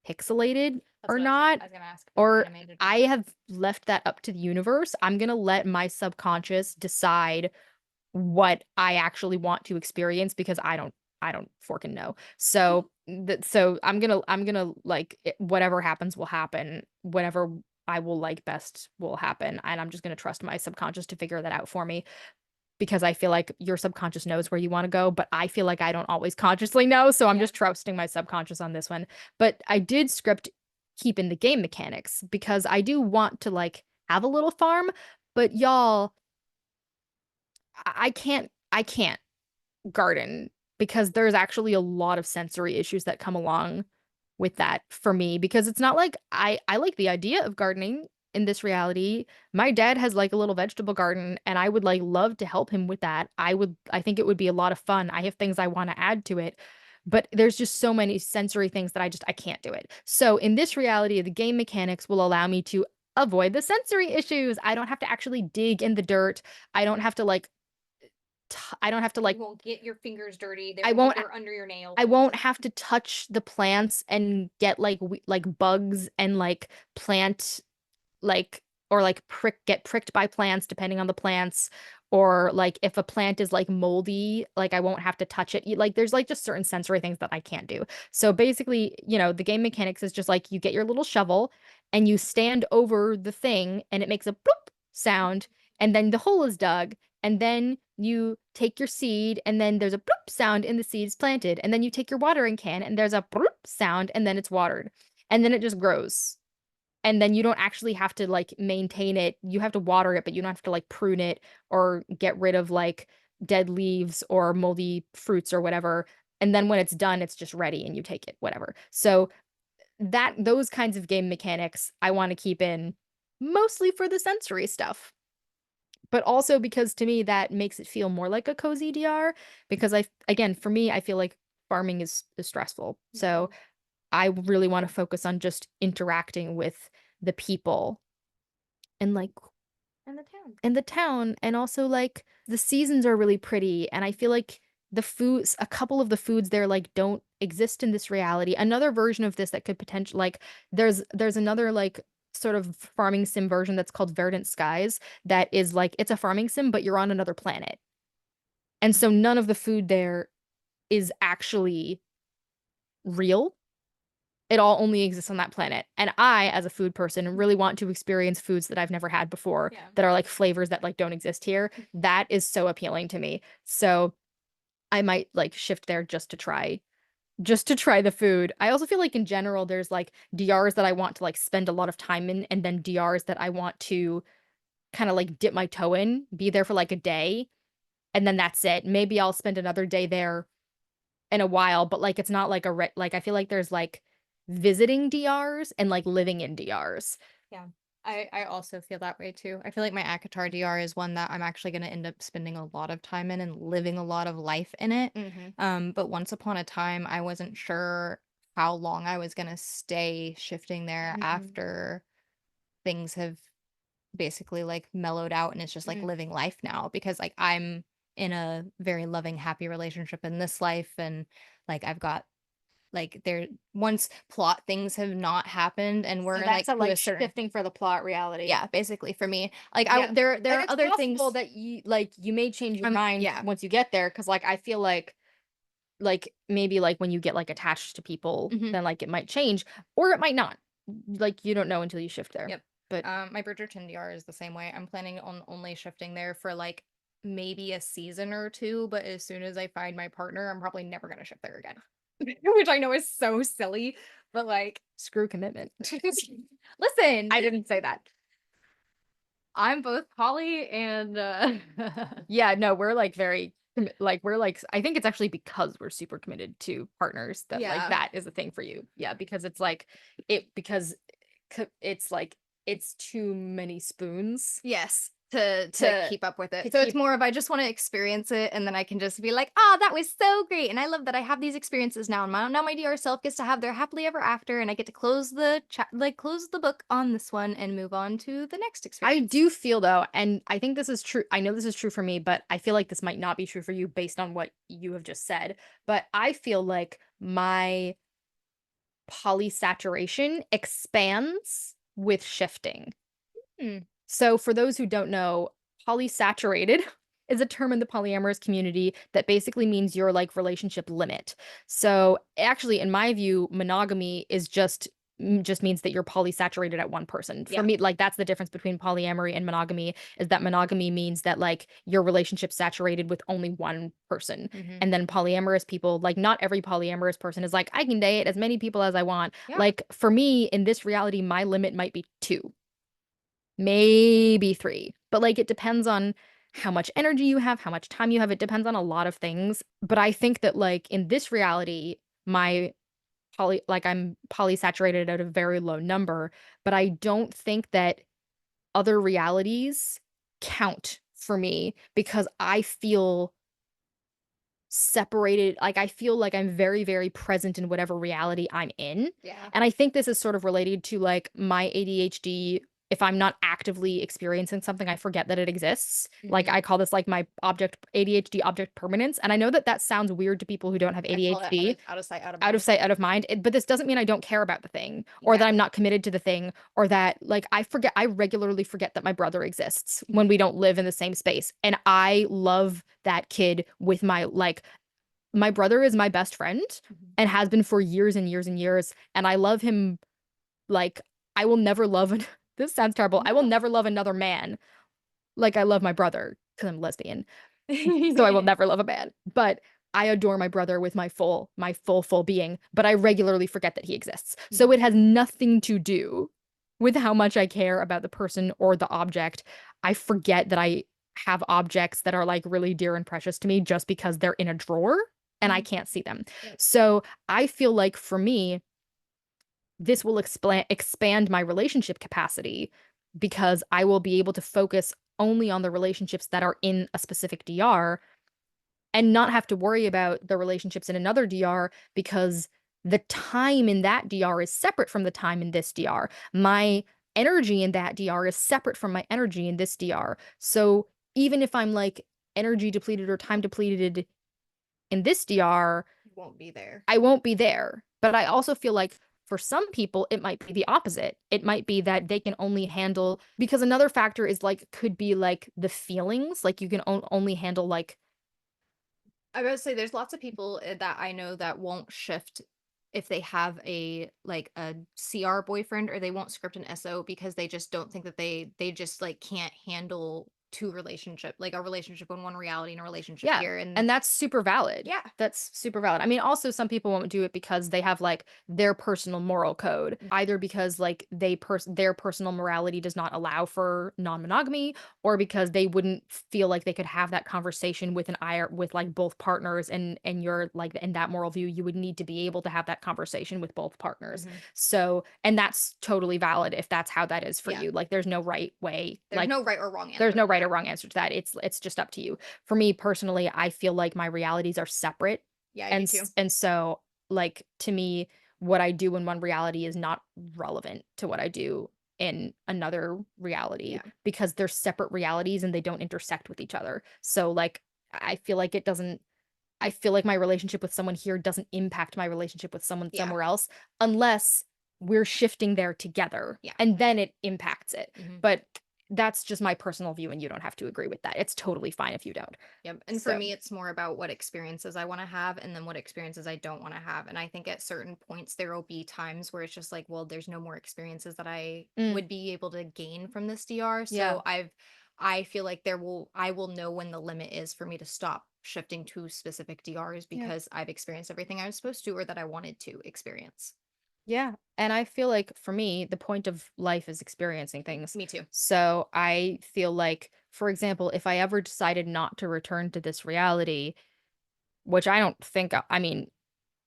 pixelated That's or what not, I was gonna ask if it's or animated. I have left that up to the universe. I'm gonna let my subconscious decide what I actually want to experience because I don't forking know. So so I'm gonna like whatever happens will happen. Whatever I will like best will happen, and I'm just gonna trust my subconscious to figure that out for me because I feel like your subconscious knows where you want to go, but I feel like I don't always consciously know, so I'm Yeah. just trusting my subconscious on this one. But I did script keep in the game mechanics because I do want to like have a little farm, but y'all I can't garden because there's actually a lot of sensory issues that come along with that for me because it's not like I like the idea of gardening in this reality. My dad has like a little vegetable garden and I would like love to help him with that. I think it would be a lot of fun. I have things I want to add to it. But there's just so many sensory things that I can't do it. So in this reality, the game mechanics will allow me to avoid the sensory issues. I don't have to actually dig in the dirt. I don't have to like I don't have to like You won't get your fingers dirty. They I won't won't get under your nails. I won't have to touch the plants and get like bugs and like plant like or like get pricked by plants depending on the plants or like if a plant is like moldy like I won't have to touch it. Like there's like just certain sensory things that I can't do. So basically, the game mechanics is just like you get your little shovel and you stand over the thing and it makes a bloop sound and then the hole is dug and then you take your seed and then there's a bloop sound and the seed's planted and then you take your watering can and there's a bloop sound and then it's watered and then it just grows and then you don't actually have to like maintain it. You have to water it, but you don't have to like prune it or get rid of like dead leaves or moldy fruits or whatever. And then when it's done, it's just ready and you take it, whatever. So those kinds of game mechanics I want to keep in mostly for the sensory stuff. But also because to me that makes it feel more like a cozy DR because again, for me, I feel like farming is stressful. So I really want to focus on just interacting with the people and like And the town. and also like the seasons are really pretty and I feel like a couple of the foods there like don't exist in this reality. Another version of this that could potentially like there's another like sort of farming sim version that's called Verdant Skies that is like it's a farming sim but you're on another planet. And so none of the food there is actually real. It all only exists on that planet. And I, as a food person, really want to experience foods that I've never had before Yeah. that are like flavors that like don't exist here. That is so appealing to me. So I might like shift there just to try the food. I also feel like in general there's like DRs that I want to like spend a lot of time in and then DRs that I want to kind of like dip my toe in, be there for like a day, and then that's it. Maybe I'll spend another day there in a while, but like it's not like like I feel like there's like visiting DRs and like living in DRs. Yeah. I also feel that way too. I feel like my Akatar DR is one that I'm actually going to end up spending a lot of time in and living a lot of life in it. But once upon a time, I wasn't sure how long I was going to stay shifting there after things have basically like mellowed out and it's just like living life now because like I'm in a very loving, happy relationship in this life and like I've got like there once plot things have not happened and So we're like that's a to a like certain shifting for the plot reality. yeah, basically for me. Like I Yeah. there And are it's other possible things that you may change your mind yeah. once you get there because like I feel like maybe like when you get like attached to people then like it might change or it might not. Like you don't know until you shift there. Yep. But My Bridgerton DR is the same way. I'm planning on only shifting there for like maybe a season or two, but as soon as I find my partner, I'm probably never gonna shift there again. Which I know is so silly, but like screw commitment. listen, I didn't say that. I'm both poly and Yeah, no, we're like very like we're like I think it's actually because we're super committed to partners that like yeah. that is a thing for you. Yeah, because it's like because it's like it's too many spoons Yes, to to keep up with to it. So it's keep more of I just want to experience it and then I can just be like, "Oh, that was so great." And I love that I have these experiences now. And my DR self gets to have their happily ever after and I get to close the close the book on this one and move on to the next I experience. do feel though, and I think this is true. I know this is true for me, but I feel like this might not be true for you based on what you have just said. But I feel like my polysaturation expands with shifting. Hmm. So, for those who don't know, polysaturated is a term in the polyamorous community that basically means your like relationship limit. So, actually, in my view, monogamy is just means that you're polysaturated at one person. For Yeah. me, like that's the difference between polyamory and monogamy is that monogamy means that like your relationship saturated with only one person. Hmm. And then polyamorous people, like not every polyamorous person is like I can date as many people as I want. Yeah. Like for me in this reality, my limit might be 2, maybe 3. But like it depends on how much energy you have, how much time you have. It depends on a lot of things. But I think that like in this reality, my I'm polysaturated at a very low number, but I don't think that other realities count for me because I feel separated. Like I feel like I'm very, very present in whatever reality I'm in. Yeah. And I think this is sort of related to like my ADHD. If I'm not actively experiencing something, I forget that it exists. Like Hmm. I call this like my object ADHD object permanence. And I know that that sounds weird to people who don't have I call it ADHD, out of sight, out of out of mind. sight, out of mind. But this doesn't mean I don't care about the thing or Yeah. that I'm not committed to the thing or that like I regularly forget that my brother exists when Mhm. we don't live in the same space. And I love that kid with my brother is my best friend Mhm. and has been for years and years and years. And I love him like I will never love an this sounds terrible. I will No. never love another man like I love my brother because I'm lesbian. So I will never love a man. But I adore my brother with my full being, but I regularly forget that he exists. So Mhm. it has nothing to do with how much I care about the person or the object. I forget that I have objects that are like really dear and precious to me just because they're in a drawer and I Mhm. can't see them. Yep. So I feel like for me, this will expand my relationship capacity because I will be able to focus only on the relationships that are in a specific DR and not have to worry about the relationships in another DR because the time in that DR is separate from the time in this DR. My energy in that DR is separate from my energy in this DR. So even if I'm like energy depleted or time depleted in this DR, You won't be there. I won't be there. But I also feel like for some people, it might be the opposite. It might be that they can only handle, because another factor is like, could be like the feelings, like you can only handle like I would say there's lots of people that I know that won't shift if they have a like a CR boyfriend, or they won't script an SO because they just don't think that they just like can't handle two relationship, like a relationship in one reality and a relationship Yeah, here. And and that's super valid. yeah. That's super valid. I mean, also some people won't do it because they have, like, their personal moral code, either because, like, their personal morality does not allow for non-monogamy, or because they wouldn't feel like they could have that conversation with with, like, both partners, and you're, like, in that moral view, you would need to be able to have that conversation with both partners. Mhm. So and that's totally valid if that's how that is for Yeah. you. Like, there's no right way, There's like, no right or wrong there's answer no for right or that. wrong answer to that. It's just up to you. For me personally, I feel like my realities are separate. Yeah, I do too. And so, like, to me, what I do in one reality is not relevant to what I do in another reality, Yeah. because they're separate realities and they don't intersect with each other. So, like, I feel like it doesn't I feel like my relationship with someone here doesn't impact my relationship with someone Yeah. somewhere else, unless we're shifting there together, Yeah. and then it impacts it. Mhm. But that's just my personal view, and you don't have to agree with that. It's totally fine if you don't. Yep. And for So, me, it's more about what experiences I want to have and then what experiences I don't want to have. And I think at certain points, there will be times where it's just like, well, there's no more experiences that I mm, would be able to gain from this DR. yeah. So I feel like I will know when the limit is for me to stop shifting to specific DRs Yeah. because I've experienced everything I was supposed to or that I wanted to experience. Yeah, and I feel like for me, the point of life is experiencing things. Me too. So I feel like, for example, if I ever decided not to return to this reality, which I don't think, I mean,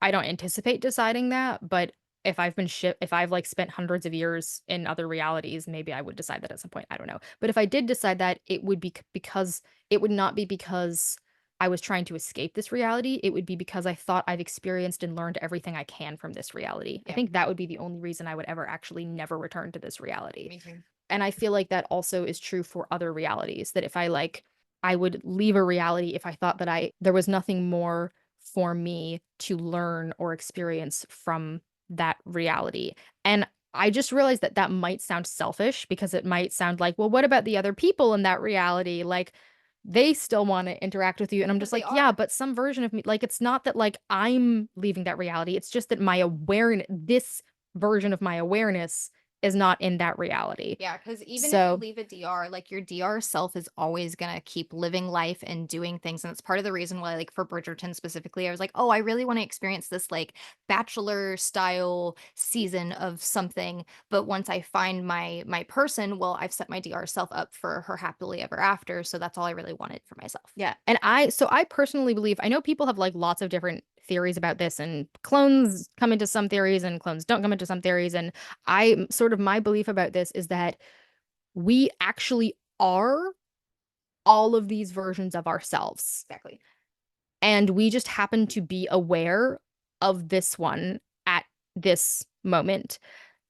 I don't anticipate deciding that, but if I've, like, spent hundreds of years in other realities, maybe I would decide that at some point, I don't know. But if I did decide that, it would be because it would not be because I was trying to escape this reality, it would be because I thought I've experienced and learned everything I can from this reality. I Yep. think that would be the only reason I would ever actually never return to this reality. Me too. And I feel like that also is true for other realities, that if I, like, I would leave a reality if I thought that I there was nothing more for me to learn or experience from that reality. And I just realized that that might sound selfish, because it might sound like, well, what about the other people in that reality? Like, they still want to interact with you. And I'm Because just they like, yeah, are. but some version of me, like, it's not that, like, I'm leaving that reality. It's just that my awareness, this version of my awareness is not in that reality. Yeah, because even if you So, leave a DR, like your DR self is always gonna keep living life and doing things. And it's part of the reason why, like for Bridgerton specifically, I was like, oh, I really want to experience this like bachelor style season of something. But once I find my person, well, I've set my DR self up for her happily ever after. So that's all I really wanted for myself. yeah, and I personally believe, I know people have, like, lots of different theories about this, and clones come into some theories and clones don't come into some theories, and sort of my belief about this is that we actually are all of these versions of ourselves, Exactly. and we just happen to be aware of this one at this moment.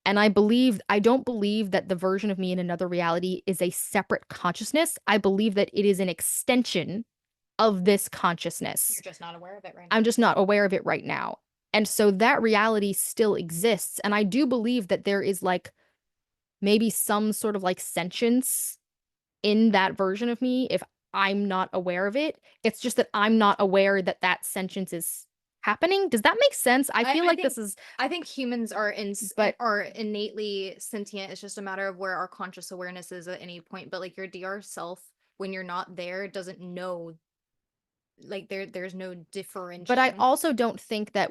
And I don't believe that the version of me in another reality is a separate consciousness. I believe that it is an extension of this consciousness. You're just not aware of it right I'm now. just not aware of it right now. And so that reality still exists. And I do believe that there is, like, maybe some sort of, like, sentience in that version of me if I'm not aware of it. It's just that I'm not aware that that sentience is happening. Does that make sense? I I, feel I like think this is, I think humans are but are innately sentient. It's just a matter of where our conscious awareness is at any point. But like your DR self, when you're not there, doesn't know like there's no I differentiation. also don't think that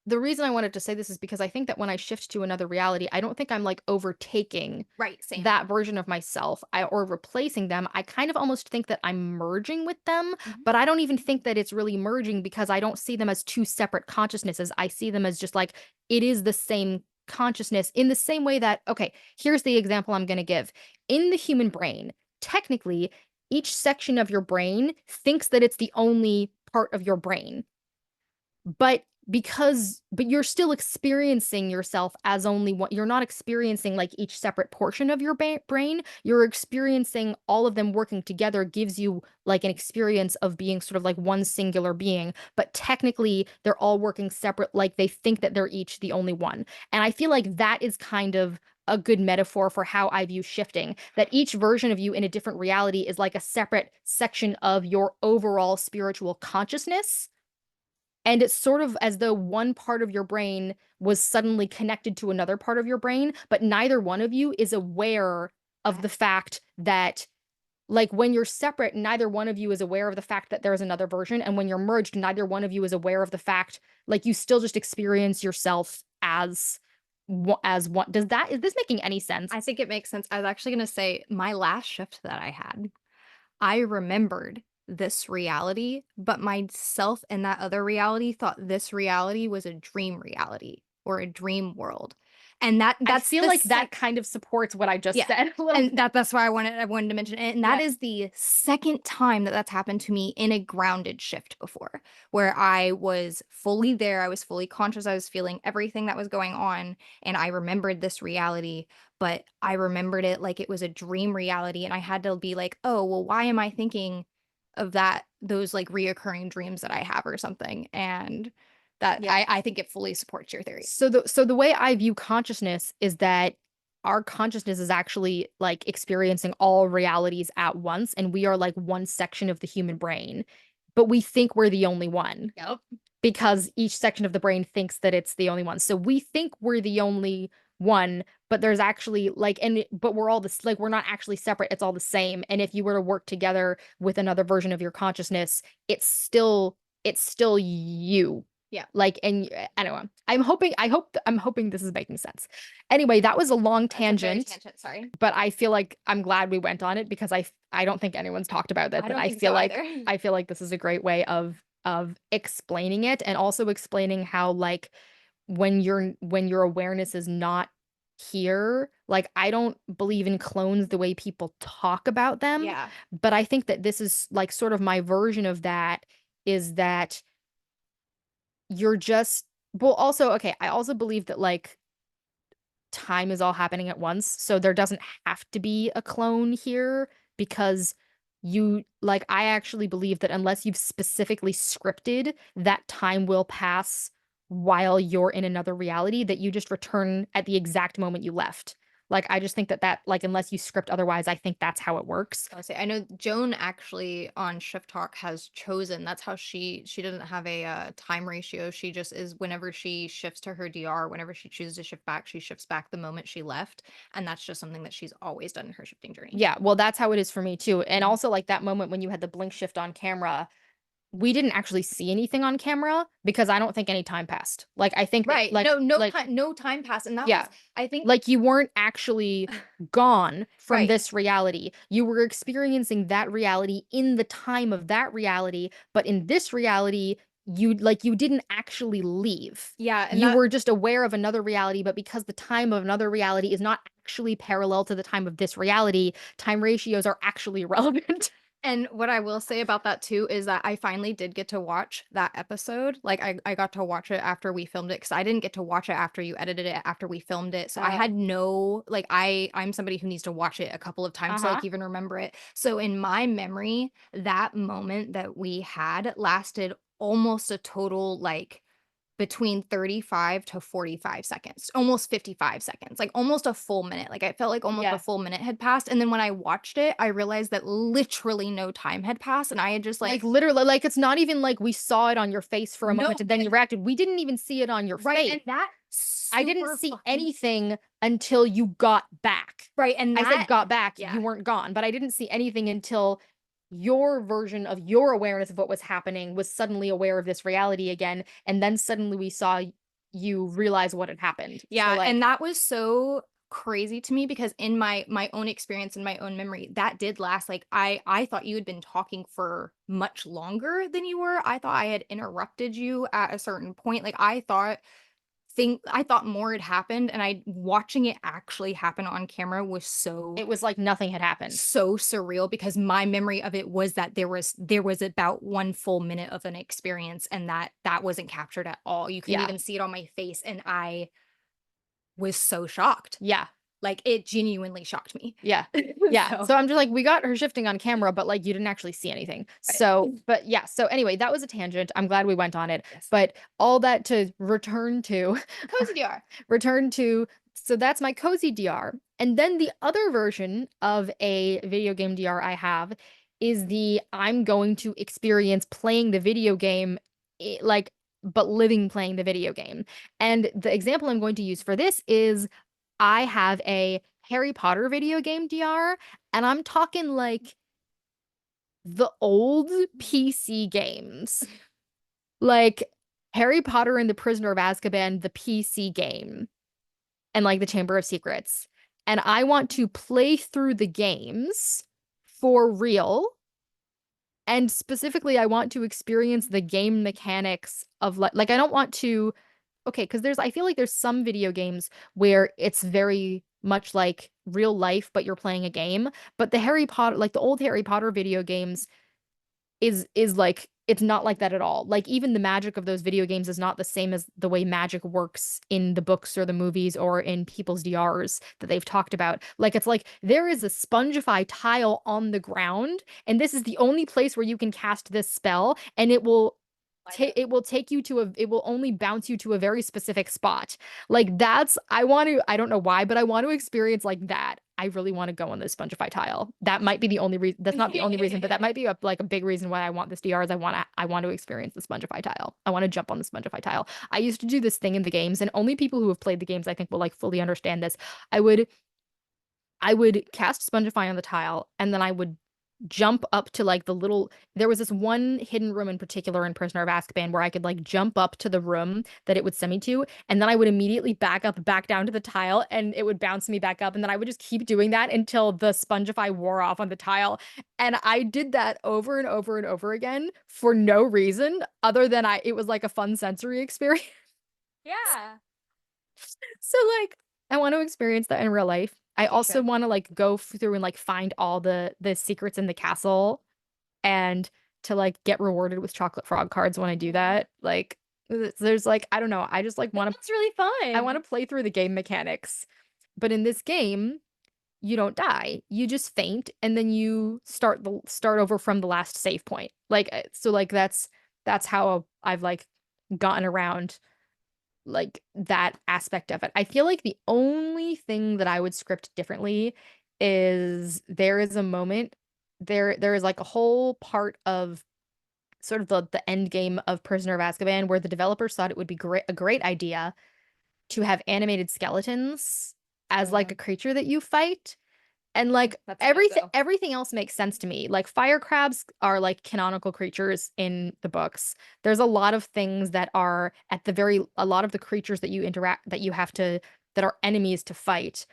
the reason I wanted to say this is because I think that when I shift to another reality, I don't think I'm, like, overtaking Right, same. that version of myself, or replacing them. I kind of almost think that I'm merging with them, Mhm. but I don't even think that it's really merging, because I don't see them as two separate consciousnesses. I see them as just, like, it is the same consciousness, in the same way that, okay, here's the example I'm going to give. In the human brain, technically, each section of your brain thinks that it's the only part of your brain, but but you're still experiencing yourself as only one. You're not experiencing, like, each separate portion of your brain. You're experiencing all of them working together gives you, like, an experience of being sort of like one singular being, but technically they're all working separate, like, they think that they're each the only one. And I feel like that is kind of a good metaphor for how I view shifting, that each version of you in a different reality is like a separate section of your overall spiritual consciousness, And it's sort of as though one part of your brain was suddenly connected to another part of your brain, but neither one of you is aware of That the fact that, like, when you're separate, neither one of you is aware of the fact that there's another version. And when you're merged, neither one of you is aware of the fact, like, you still just experience yourself as one. Is this making any sense? I think it makes sense. I was actually gonna say my last shift that I had, I remembered this reality, but myself in that other reality thought this reality was a dream reality or a dream world. And I that's feel the like that kind of supports what I just yeah, said a little. and that's why I wanted to mention it, and that Yeah. is the second time that that's happened to me in a grounded shift before, where I was fully there, I was fully conscious, I was feeling everything that was going on, and I remembered this reality, but I remembered it like it was a dream reality, and I had to be like, "Oh, well, why am I thinking of those, like, reoccurring dreams that I have or something?" And that Yeah. I think it fully supports your theory. So the way I view consciousness is that our consciousness is actually like experiencing all realities at once, and we are like one section of the human brain, but we think we're the only one Yep. because each section of the brain thinks that it's the only one. So we think we're the only one, but there's actually like, but we're all this, like, we're not actually separate. It's all the same. And if you were to work together with another version of your consciousness, it's still you. Yeah. Like, and I don't know. I'm hoping this is making sense. Anyway, that was a long That's a very tangent, tangent, sorry. but I feel like I'm glad we went on it because I don't think anyone's talked about this, I and don't think so either. I feel like this is a great way of explaining it, and also explaining how, like, when your awareness is not here, like, I don't believe in clones the way people talk about them, Yeah. but I think that this is like sort of my version of that, is that you're just, well, also, okay, I also believe that, like, time is all happening at once. So there doesn't have to be a clone here, because I actually believe that unless you've specifically scripted that time will pass while you're in another reality, that you just return at the exact moment you left. Like, I just think that, like, unless you script otherwise, I think that's how it works. I'll say I know Joan actually on Shift Talk has chosen that's how she doesn't have a time ratio. She just is whenever she shifts to her DR, whenever she chooses to shift back, she shifts back the moment she left. And that's just something that she's always done in her shifting journey. Yeah, well, that's how it is for me too. And Mhm. also, like, that moment when you had the blink shift on camera, we didn't actually see anything on camera because I don't think any time passed. Like, I think that, Right. like, No time passed. And that was yeah, I think like, you weren't actually gone from right. this reality. You were experiencing that reality in the time of that reality, but in this reality, you didn't actually leave. Yeah, and You that were just aware of another reality, but because the time of another reality is not actually parallel to the time of this reality, time ratios are actually irrelevant. and what I will say about that too is that I finally did get to watch that episode. Like I got to watch it after we filmed it because I didn't get to watch it after you edited it after we filmed it. So I Uh, had no like I'm somebody who needs to watch it a couple of times to uh-huh. like even remember it. So in my memory, that moment that we had lasted almost a total like between 35 to 45 seconds, almost 55 seconds, like almost a full minute. Like I felt like almost a Yeah. full minute had passed. And then when I watched it, I realized that literally no time had passed. And I had just Like, like, literally, like, it's not even like we saw it on your face for a no, moment and then you reacted. We didn't even see it on your right. face. And that I didn't super see fucking, anything until you got back. right. And I said that, got back, yeah. you weren't gone, but I didn't see anything until your version of your awareness of what was happening was suddenly aware of this reality again, and then suddenly we saw you realize what had happened. So, Yeah, like, and that was so crazy to me because in my own experience and my own memory, that did last like I thought you had been talking for much longer than you were. I thought I had interrupted you at a certain point. Like I thought more had happened and I watching it actually happen on camera was it was like nothing had happened. so surreal because my memory of it was that there was about 1 full minute of an experience and that wasn't captured at all. You couldn't Yeah. even see it on my face and I was so shocked. Yeah. Like, it genuinely shocked me. Yeah. Yeah. So So I'm just like, we got her shifting on camera, but like you didn't actually see anything. right. So, but yeah. So anyway, that was a tangent. I'm glad we went on it. Yes. But all that to return to, Cozy DR. return to, so that's my cozy DR. And then the other version of a video game DR I have is the I'm going to experience playing the video game, like, but living playing the video game. And the example I'm going to use for this is I have a Harry Potter video game DR, and I'm talking like the old PC games. Like Harry Potter and the Prisoner of Azkaban, the PC game, and like the Chamber of Secrets. And I want to play through the games for real. And specifically, I want to experience the game mechanics of like I don't want to, okay, because I feel like there's some video games where it's very much like real life, but you're playing a game. But the Harry Potter, like the old Harry Potter video games, is like it's not like that at all. Like even the magic of those video games is not the same as the way magic works in the books or the movies or in people's DRs that they've talked about. Like it's like there is a spongify tile on the ground, and this is the only place where you can cast this spell, and it will take you to it will only bounce you to a very specific spot. Like that's I want to I don't know why, but I want to experience like that. I really want to go on this Spongify tile. That might be the only reason. That's not the only reason, but that might be like a big reason why I want this DR is I want to experience the Spongify tile. I want to jump on the Spongify tile. I used to do this thing in the games, and only people who have played the games I think will like fully understand this. I would I would cast Spongify on the tile, and then I would jump up to like the little there was this one hidden room in particular in Prisoner of Azkaban where I could like jump up to the room that it would send me to, and then I would immediately back up back down to the tile, and it would bounce me back up, and then I would just keep doing that until the Spongify wore off on the tile. And I did that over and over and over again for no reason other than it was like a fun sensory experience. Yeah. So like I want to experience that in real life. I also want to like go through and like find all the secrets in the castle and to like get rewarded with chocolate frog cards when I do that. Like there's like I don't know, I just like want to That's really I fun. want to play through the game mechanics. But in this game, you don't die. You just faint and then you start over from the last save point. Like so like that's how I've like gotten around like that aspect of it. I feel like the only thing that I would script differently is there is a moment there is like a whole part of sort of the end game of Prisoner of Azkaban where the developers thought it would be a great idea to have animated skeletons as like a creature that you fight. And like everything else makes sense to me. Like fire crabs are like canonical creatures in the books. There's a lot of things that are a lot of the creatures that you have to that are enemies to fight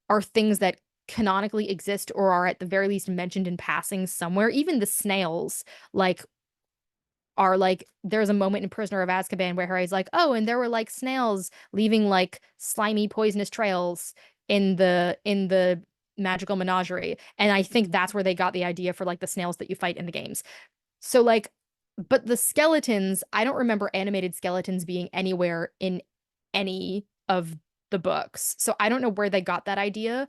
are things that canonically exist or are at the very least mentioned in passing somewhere. Even the snails like are like there's a moment in Prisoner of Azkaban where Harry's like, "Oh, and there were like snails leaving like slimy poisonous trails in the magical menagerie." And I think that's where they got the idea for like the snails that you fight in the games. So like but the skeletons, I don't remember animated skeletons being anywhere in any of the books. So I don't know where they got that idea,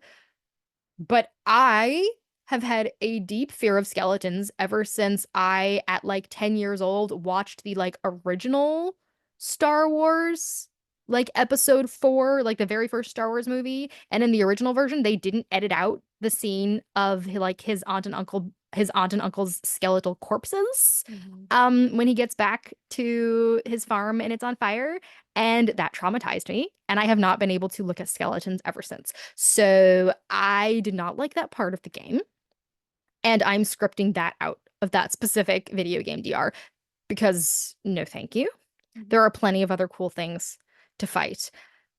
but I have had a deep fear of skeletons ever since I, at like 10 years old, watched the like original Star Wars, like episode 4, like the very first Star Wars movie. And in the original version, they didn't edit out the scene of like his aunt and uncle's skeletal corpses when he gets back to his farm and it's on fire. And that traumatized me. And I have not been able to look at skeletons ever since. So I did not like that part of the game. And I'm scripting that out of that specific video game DR because no, thank you. There are plenty of other cool things to fight.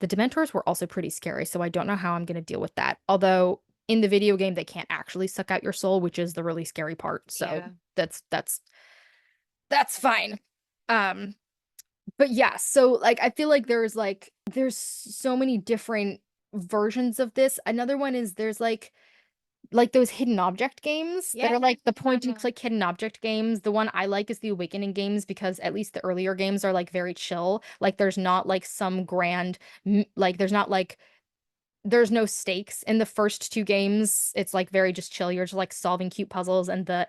The Dementors were also pretty scary, so I don't know how I'm going to deal with that. Although in the video game, they can't actually suck out your soul, which is the really scary part. So yeah. That's fine. But yeah, so like I feel like there's so many different versions of this. Another one is there's like those hidden object games that are like the point and click hidden object games. The one I like is the Awakening games because at least the earlier games are like very chill. Like there's not like some grand like there's no stakes in the first two games. It's like very just chill. You're just like solving cute puzzles and the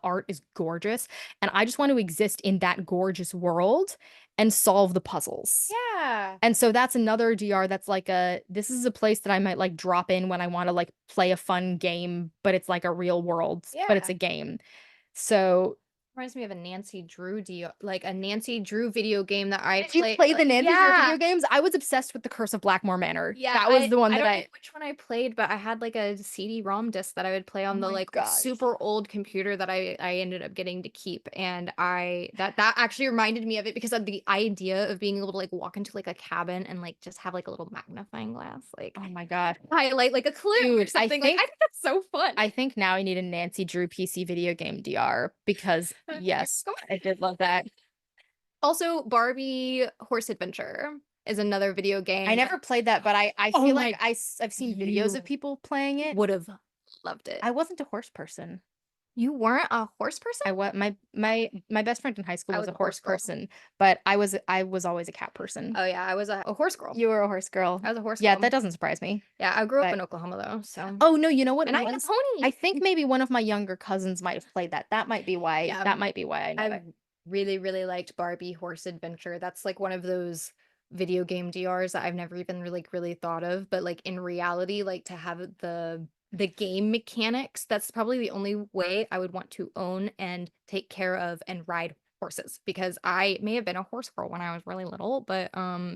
art is gorgeous. And I just want to exist in that gorgeous world and solve the puzzles. Yeah. And so that's another DR that's like this is a place that I might like drop in when I want to like play a fun game, but it's like a real world, but it's a game. So Reminds me of a Nancy Drew like a Nancy Drew video game that I Did you play play the Nancy Drew yeah. video games? I was obsessed with The Curse of Blackmore Manor. Yeah, That was the one I that don't know I which one I played, but I had, like, a CD-ROM disc that I would play Oh on the, my like, gosh. super old computer that I ended up getting to keep, and I that actually reminded me of it because of the idea of being able to, like, walk into, like, a cabin and, like, just have, like, a little magnifying glass, like, Oh my god. highlight, like, a clip or Dude, something, like, I think that's so fun. I think now I need a Nancy Drew PC video game DR because yes, Come I on. did love that. Also, Barbie Horse Adventure is another video I game that never played that, but I oh feel like my I've seen videos of you people playing it. would've loved it. I wasn't a horse person. You weren't a horse person? I was my best friend in high school I was was a a horse horse girl. person, but I was always a cat person. Oh, yeah, I was a horse girl. You were a horse girl. I was a horse Yeah, girl. that doesn't surprise me. Yeah, I grew up But in Oklahoma, though, so oh no, you know what and it I had a was? pony. I think maybe one of my younger cousins might have played that. Yeah, That might be why I know I it. really, really liked Barbie Horse Adventure. That's, like, one of those video game DRs that I've never even really thought of, but, like, in reality, like, to have the game mechanics, that's probably the only way I would want to own and take care of and ride horses, because I may have been a horse girl when I was really little, but,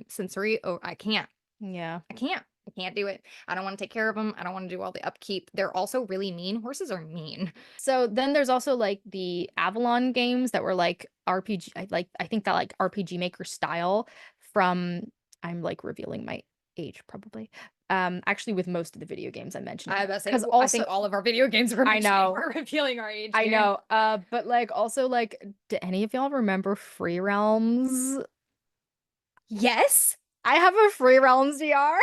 sensory oh, I can't. Yeah. I can't. I can't do it. I don't wanna take care of them. I don't wanna do all the upkeep. They're also really mean. Horses are mean. So then there's also like the Avalon games that were like RPG I think that like RPG Maker style from I'm like revealing my age probably. Actually with most of the video games I mentioned. I about to say, Because I also think all of our video games were I know, we're revealing our age I here. know. But like also like do any of y'all remember Free Realms? Yes? I have a Free Realms DR,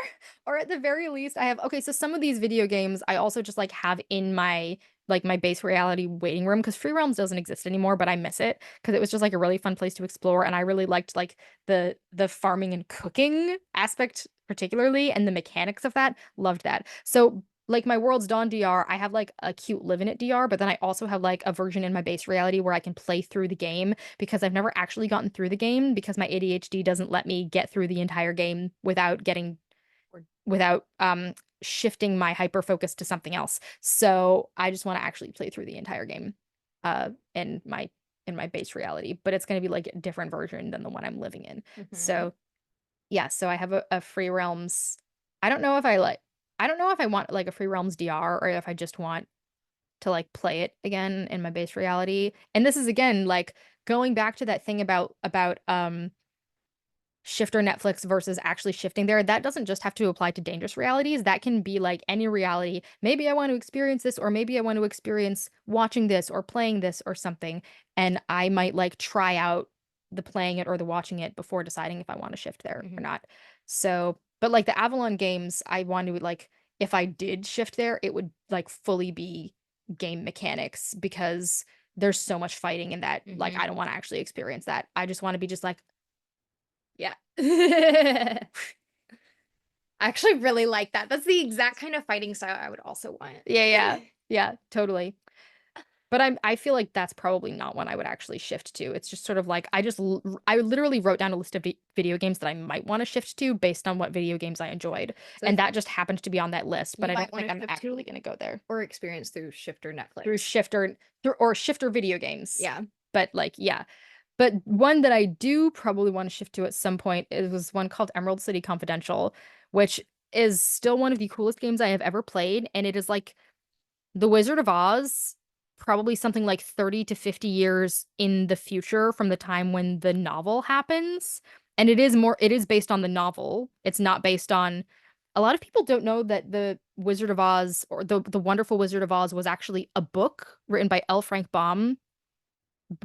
or at the very least, I have okay, so some of these video games I also just like have in my like my base reality waiting room because Free Realms doesn't exist anymore, but I miss it because it was just like a really fun place to explore, and I really liked like the farming and cooking aspect particularly, and the mechanics of that. Loved that. So like my World's Dawn DR, I have like a cute live in it DR, but then I also have like a version in my base reality where I can play through the game because I've never actually gotten through the game because my ADHD doesn't let me get through the entire game without getting or without shifting my hyper focus to something else. So I just want to actually play through the entire game in my base reality, but it's going to be like a different version than the one I'm living in. Mhm. So yeah, so I have a Free Realms. I don't know if I like I don't know if I want like a Free Realms DR or if I just want to like play it again in my base reality. And this is again like going back to that thing about shifter Netflix versus actually shifting there. That doesn't just have to apply to dangerous realities. That can be like any reality. Maybe I want to experience this, or maybe I want to experience watching this or playing this or something. And I might like try out the playing it or the watching it before deciding if I want to shift there or Mhm. not. So, but like the Avalon games, I want to like if I did shift there, it would like fully be game mechanics because there's so much fighting in that. Like, Mhm. I don't want to actually experience that. I just want to be just like, Yeah. I actually really like that. That's the exact kind of fighting style I would also want. yeah, yeah, yeah, totally. But I feel like that's probably not one I would actually shift to. It's just sort of like I literally wrote down a list of video games that I might want to shift to based on what video games I enjoyed, So and if that just happened to be on that list. But you I might don't wanna think I'm shift actually to gonna go there or experience through Shift or through Netflix. shifter video games. Yeah. But like, yeah. But one that I do probably want to shift to at some point was one called Emerald City Confidential, which is still one of the coolest games I have ever played. And it is like The Wizard of Oz, probably something like 30 to 50 years in the future from the time when the novel happens. And it is based on the novel. It's not based on, a lot of people don't know that the Wizard of Oz or the Wonderful Wizard of Oz was actually a book written by L. Frank Baum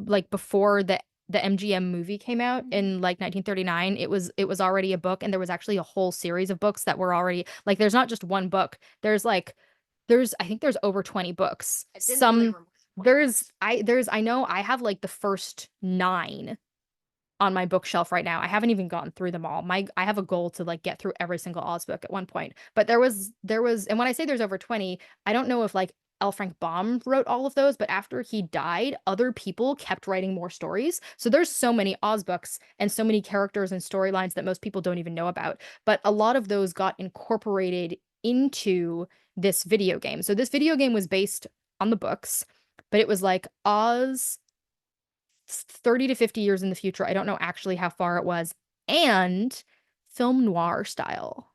like before the MGM movie came out Mhm. in like 1939. It was already a book, and there was actually a whole series of books that were already like there's not just one book. There's I think there's over 20 books. I didn't really Some remember what it was. there's I know I have like the first 9 on my bookshelf right now. I haven't even gotten through them all. I have a goal to like get through every single Oz book at one point. But there was and when I say there's over 20, I don't know if like L. Frank Baum wrote all of those, but after he died, other people kept writing more stories. So there's so many Oz books and so many characters and storylines that most people don't even know about. But a lot of those got incorporated into this video game. So this video game was based on the books, but it was like Oz 30 to 50 years in the future. I don't know actually how far it was. And film noir style.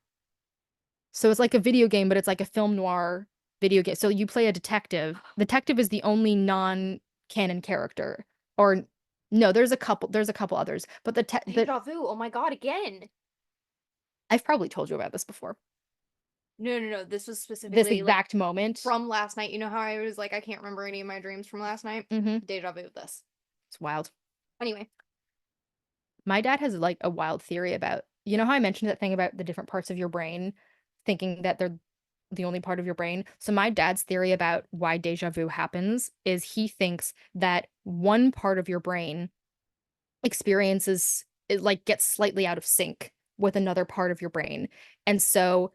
So it's like a video game, but it's like a film noir video game. So you play a detective. Detective is the only non-canon character. Or no, there's a couple others. But Deja vu. Oh my God, again. I've probably told you about this before. No, no, no. This was This specifically like exact moment. from last night. You know how I was like, I can't remember any of my dreams from last night? Deja vu of this. It's wild. Anyway. My dad has like a wild theory about, you know how I mentioned that thing about the different parts of your brain thinking that they're the only part of your brain? So my dad's theory about why deja vu happens is he thinks that one part of your brain experiences it like gets slightly out of sync with another part of your brain. And so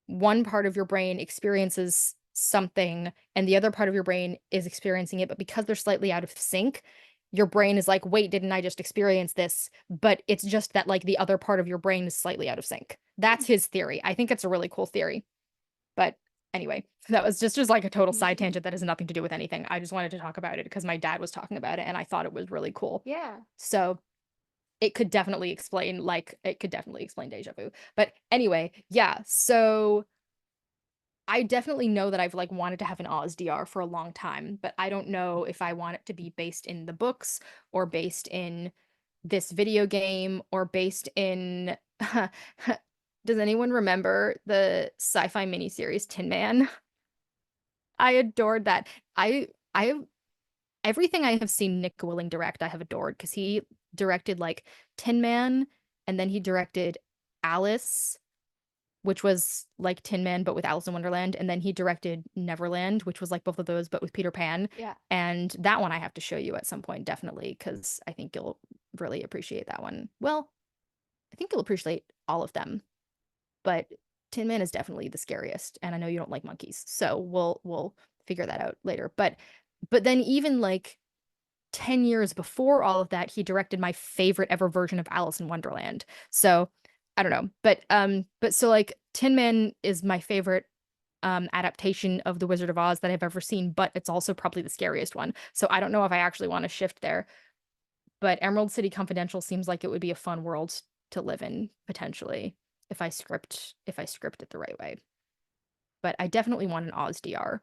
one part of your brain experiences something and the other part of your brain is experiencing it, but because they're slightly out of sync, your brain is like, wait, didn't I just experience this? But it's just that like the other part of your brain is slightly out of sync. That's his theory. I think it's a really cool theory. But anyway, that was just like a total side tangent that has nothing to do with anything. I just wanted to talk about it because my dad was talking about it and I thought it was really cool. Yeah. So it could definitely explain deja vu. But anyway, yeah. So I definitely know that I've like wanted to have an Oz DR for a long time, but I don't know if I want it to be based in the books or based in this video game or based in Does anyone remember the sci-fi miniseries Tin Man? I adored that. I everything I have seen Nick Willing direct, I have adored because he directed like Tin Man and then he directed Alice, which was like Tin Man but with Alice in Wonderland, and then he directed Neverland, which was like both of those but with Peter Pan. Yeah. And that one I have to show you at some point, definitely, because I think you'll really appreciate that one. Well, I think you'll appreciate all of them, but Tin Man is definitely the scariest, and I know you don't like monkeys, so we'll figure that out later. But then even like 10 years before all of that, he directed my favorite ever version of Alice in Wonderland. So I don't know. But so like Tin Man is my favorite adaptation of The Wizard of Oz that I've ever seen, but it's also probably the scariest one. So I don't know if I actually want to shift there. But Emerald City Confidential seems like it would be a fun world to live in, potentially, if I script it the right way. But I definitely want an Oz DR.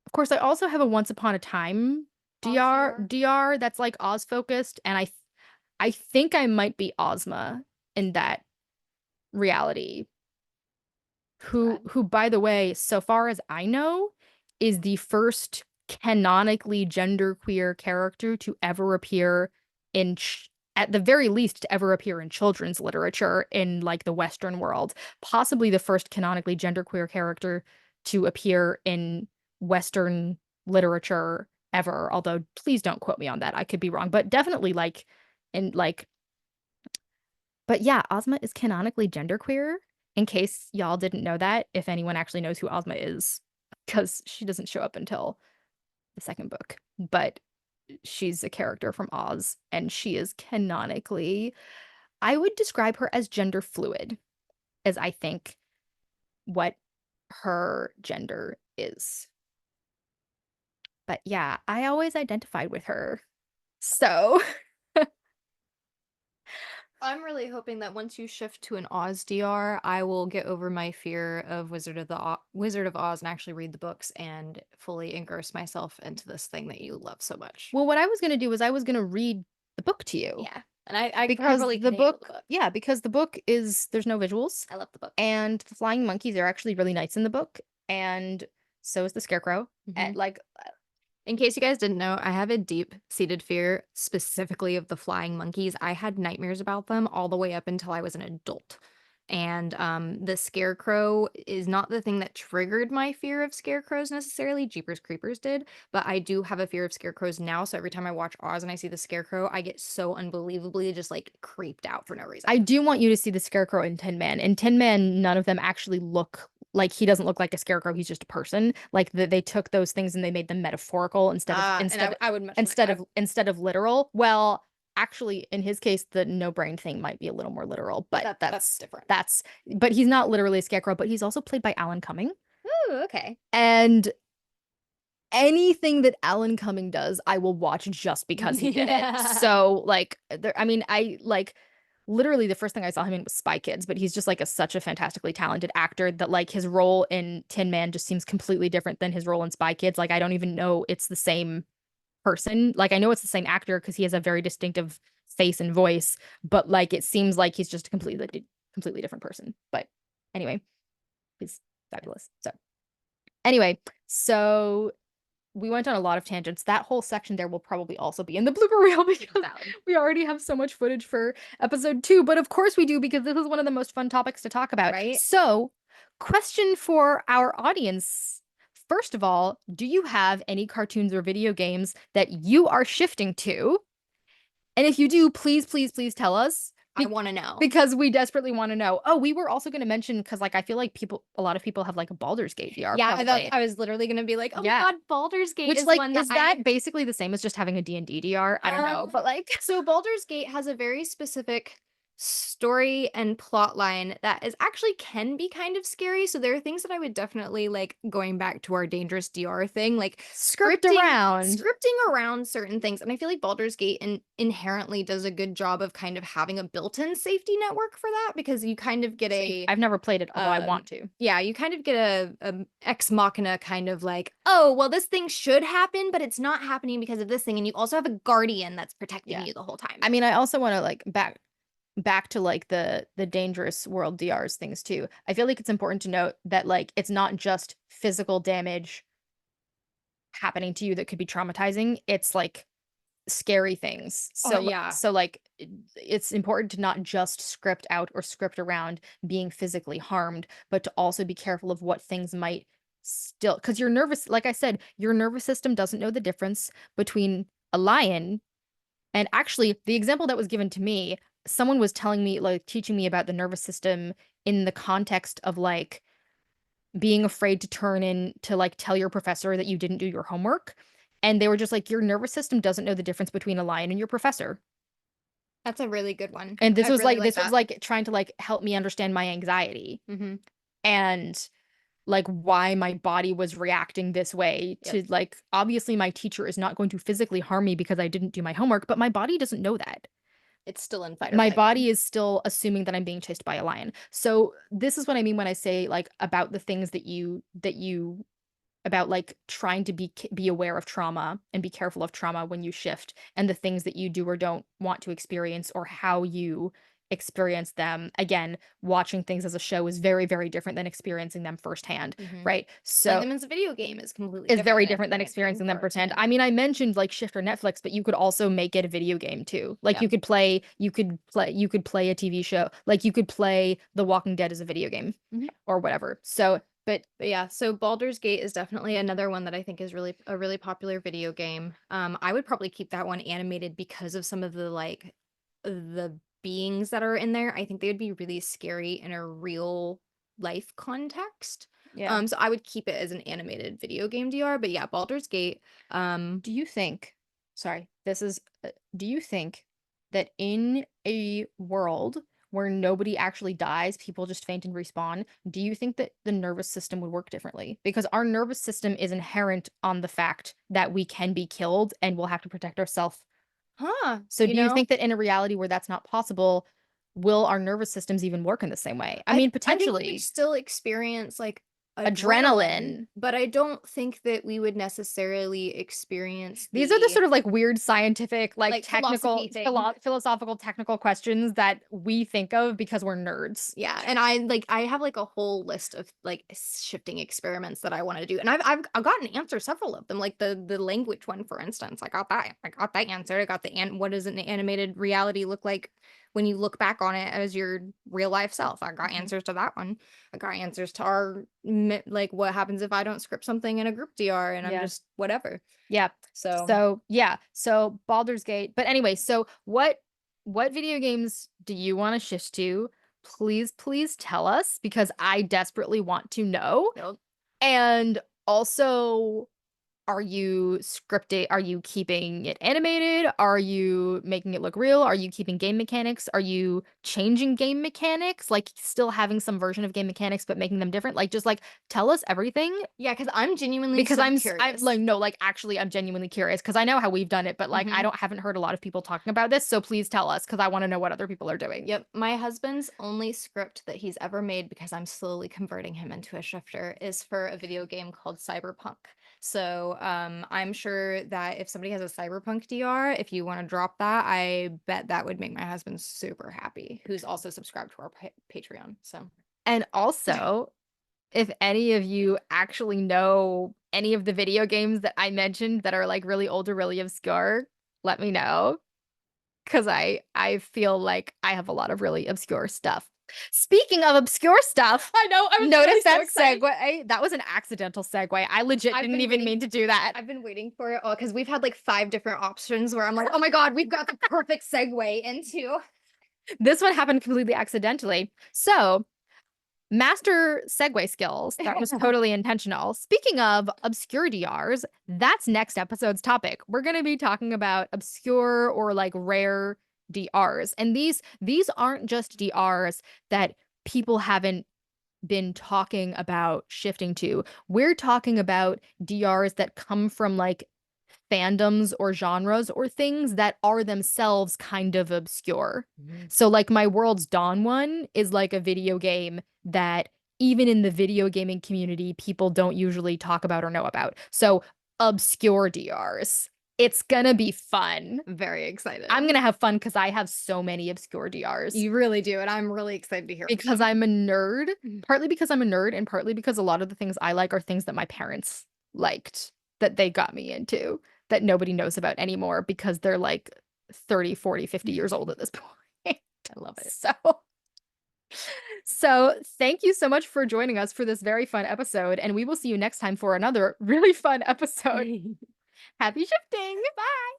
Of course, I also have a Once Upon a Time DR that's like Oz focused, and I think I might be Ozma in that reality. Who, by the way, so far as I know, is the first canonically genderqueer character to ever appear in at the very least to ever appear in children's literature in like the Western world. Possibly the first canonically genderqueer character to appear in Western literature ever, although please don't quote me on that. I could be wrong, but definitely like in like but yeah, Ozma is canonically genderqueer, in case y'all didn't know that, if anyone actually knows who Ozma is, because she doesn't show up until the second book. But she's a character from Oz, and she is canonically, I would describe her as gender fluid, as I think what her gender is. But yeah, I always identified with her. So I'm really hoping that once you shift to an Oz DR, I will get over my fear of Wizard of Oz and actually read the books and fully engross myself into this thing that you love so much. well, what I was gonna do is I was gonna read the book to you. Yeah. And I Because probably the can handle book, yeah, because the book is there's no visuals, I love the book. and the flying monkeys are actually really nice in the book, and so is the scarecrow. Mhm. Like, In case you guys didn't know, I have a deep-seated fear specifically of the flying monkeys. I had nightmares about them all the way up until I was an adult. And the scarecrow is not the thing that triggered my fear of scarecrows necessarily. Jeepers Creepers did, but I do have a fear of scarecrows now. So every time I watch Oz and I see the scarecrow, I get so unbelievably just like creeped out for no reason. I do want you to see the scarecrow in Tin Man. In Tin Man, none of them actually look like he doesn't look like a scarecrow. He's just a person. Like they took those things and they made them metaphorical And I would instead of literal. Well, actually, in his case, the no brain thing might be a little more literal, but that's different. But he's not literally a scarecrow, but he's also played by Alan Cumming. Ooh, okay. And anything that Alan Cumming does, I will watch just because he did it. So like I mean, I like literally the first thing I saw him in was Spy Kids, but he's just like such a fantastically talented actor that like his role in Tin Man just seems completely different than his role in Spy Kids. Like I don't even know it's the same person. Like I know it's the same actor because he has a very distinctive face and voice, but like it seems like he's just a completely different person. But anyway, he's fabulous. So anyway, so we went on a lot of tangents. That whole section there will probably also be in the blooper reel because we already have so much footage for episode 2. But of course we do because this is one of the most fun topics to talk about. Right? So, question for our audience. First of all, do you have any cartoons or video games that you are shifting to? And if you do, please, please, please tell us. I want to know. Because we desperately want to know. Oh, we were also going to mention, because like I feel like a lot of people have like a Baldur's Gate VR. Yeah, probably. I thought I was literally gonna be like, oh Yeah. my god, Baldur's Gate Which is like one is that basically the same as just having a D&D DR? I don't know, but like so Baldur's Gate has a very specific story and plot line that is actually can be kind of scary. So there are things that I would definitely like going back to our dangerous DR thing, like scripting around certain things. And I feel like Baldur's Gate inherently does a good job of kind of having a built-in safety network for that because you kind of get I've never played it, although I want to. Yeah, you kind of get a ex machina kind of like, oh, well, this thing should happen, but it's not happening because of this thing. And you also have a guardian that's protecting you the whole time. I mean, I also want to like back to like the dangerous world DRs things too. I feel like it's important to note that like it's not just physical damage happening to you that could be traumatizing. It's like scary things. So yeah. So like it's important to not just script out or script around being physically harmed, but to also be careful of what things might still, because your nervous, like I said, your nervous system doesn't know the difference between a lion. And actually, the example that was given to me, someone was telling me, like, teaching me about the nervous system in the context of like being afraid to turn in to like tell your professor that you didn't do your homework. And they were just like, your nervous system doesn't know the difference between a lion and your professor. That's a really good one. And this I was really like, this was that. like trying to like help me understand my anxiety and like why my body was reacting this way to like, obviously my teacher is not going to physically harm me because I didn't do my homework, but my body doesn't know that. It's still in fight or My flight body mode. is still assuming that I'm being chased by a lion. So this is what I mean when I say like about the things that you about like trying to be aware of trauma and be careful of trauma when you shift and the things that you do or don't want to experience or how you experience them. Again, watching things as a show is very, very different than experiencing them firsthand, right? So playing them as a video game is completely is very different than experiencing them firsthand. I mean, I mentioned like Shift or Netflix, but you could also make it a video game too. Like you could play a TV show. Like you could play The Walking Dead as a video game or whatever. So but yeah, so Baldur's Gate is definitely another one that I think is really a really popular video game. I would probably keep that one animated because of some of the like the beings that are in there. I think they would be really scary in a real life context. yeah. So I would keep it as an animated video game DR, but yeah, Baldur's Gate. Do you think, sorry, do you think that in a world where nobody actually dies, people just faint and respawn, do you think that the nervous system would work differently? Because our nervous system is inherent on the fact that we can be killed and we'll have to protect ourselves. So do you think that in a reality where that's not possible, will our nervous systems even work in the same way? I mean, potentially. I think we still experience like adrenaline, but I don't think that we would necessarily experience these are the sort of like weird scientific, like technical, philosophical, technical questions that we think of because we're nerds. Yeah, and I have like a whole list of like shifting experiments that I want to do, and I've gotten answers several of them, like the language one, for instance. I got that answer. I got what does an animated reality look like when you look back on it as your real life self. I got answers to that one. I got answers to our like what happens if I don't script something in a group DR and I'm just whatever. Yeah. So yeah. So Baldur's Gate. But anyway, so what video games do you want to shift to? Please, please tell us because I desperately want to know. And also Are you scripting? Are you keeping it animated? Are you making it look real? Are you keeping game mechanics? Are you changing game mechanics? Like still having some version of game mechanics but making them different? Like just like tell us everything Yeah, because I'm genuinely because so I'm curious. like no, like actually I'm genuinely curious because I know how we've done it, but like I Mhm. haven't heard a lot of people talking about this, so please tell us because I want to know what other people are doing. Yep, my husband's only script that he's ever made, because I'm slowly converting him into a shifter, is for a video game called Cyberpunk. So, I'm sure that if somebody has a Cyberpunk DR, if you want to drop that, I bet that would make my husband super happy, who's also subscribed to our Patreon. So, And also, if any of you actually know any of the video games that I mentioned that are like really old or really obscure, let me know. Because I feel like I have a lot of really obscure stuff. Speaking of obscure stuff, I know, I was really notice so that excited. segue? That was an accidental segue. I legit I've didn't been even waiting. mean to do that. I've been waiting for it all because we've had like 5 different options where I'm like, oh my God, we've got the perfect segue into. This one happened completely accidentally. So, master segue skills. That was totally intentional. Speaking of obscure DRs, that's next episode's topic. We're going to be talking about obscure or like rare DRs. And these aren't just DRs that people haven't been talking about shifting to. We're talking about DRs that come from like fandoms or genres or things that are themselves kind of obscure. Mhm. So like my World's Dawn one is like a video game that even in the video gaming community people don't usually talk about or know about. So obscure DRs. It's gonna be fun. Very excited. I'm gonna have fun because I have so many obscure DRs. You really do, and I'm really excited to hear Because them. I'm a nerd, Mhm. partly because I'm a nerd and partly because a lot of the things I like are things that my parents liked that they got me into that nobody knows about anymore because they're like 30, 40, 50 years old at this point. I love it. So, so thank you so much for joining us for this very fun episode, and we will see you next time for another really fun episode. Happy shifting. Bye.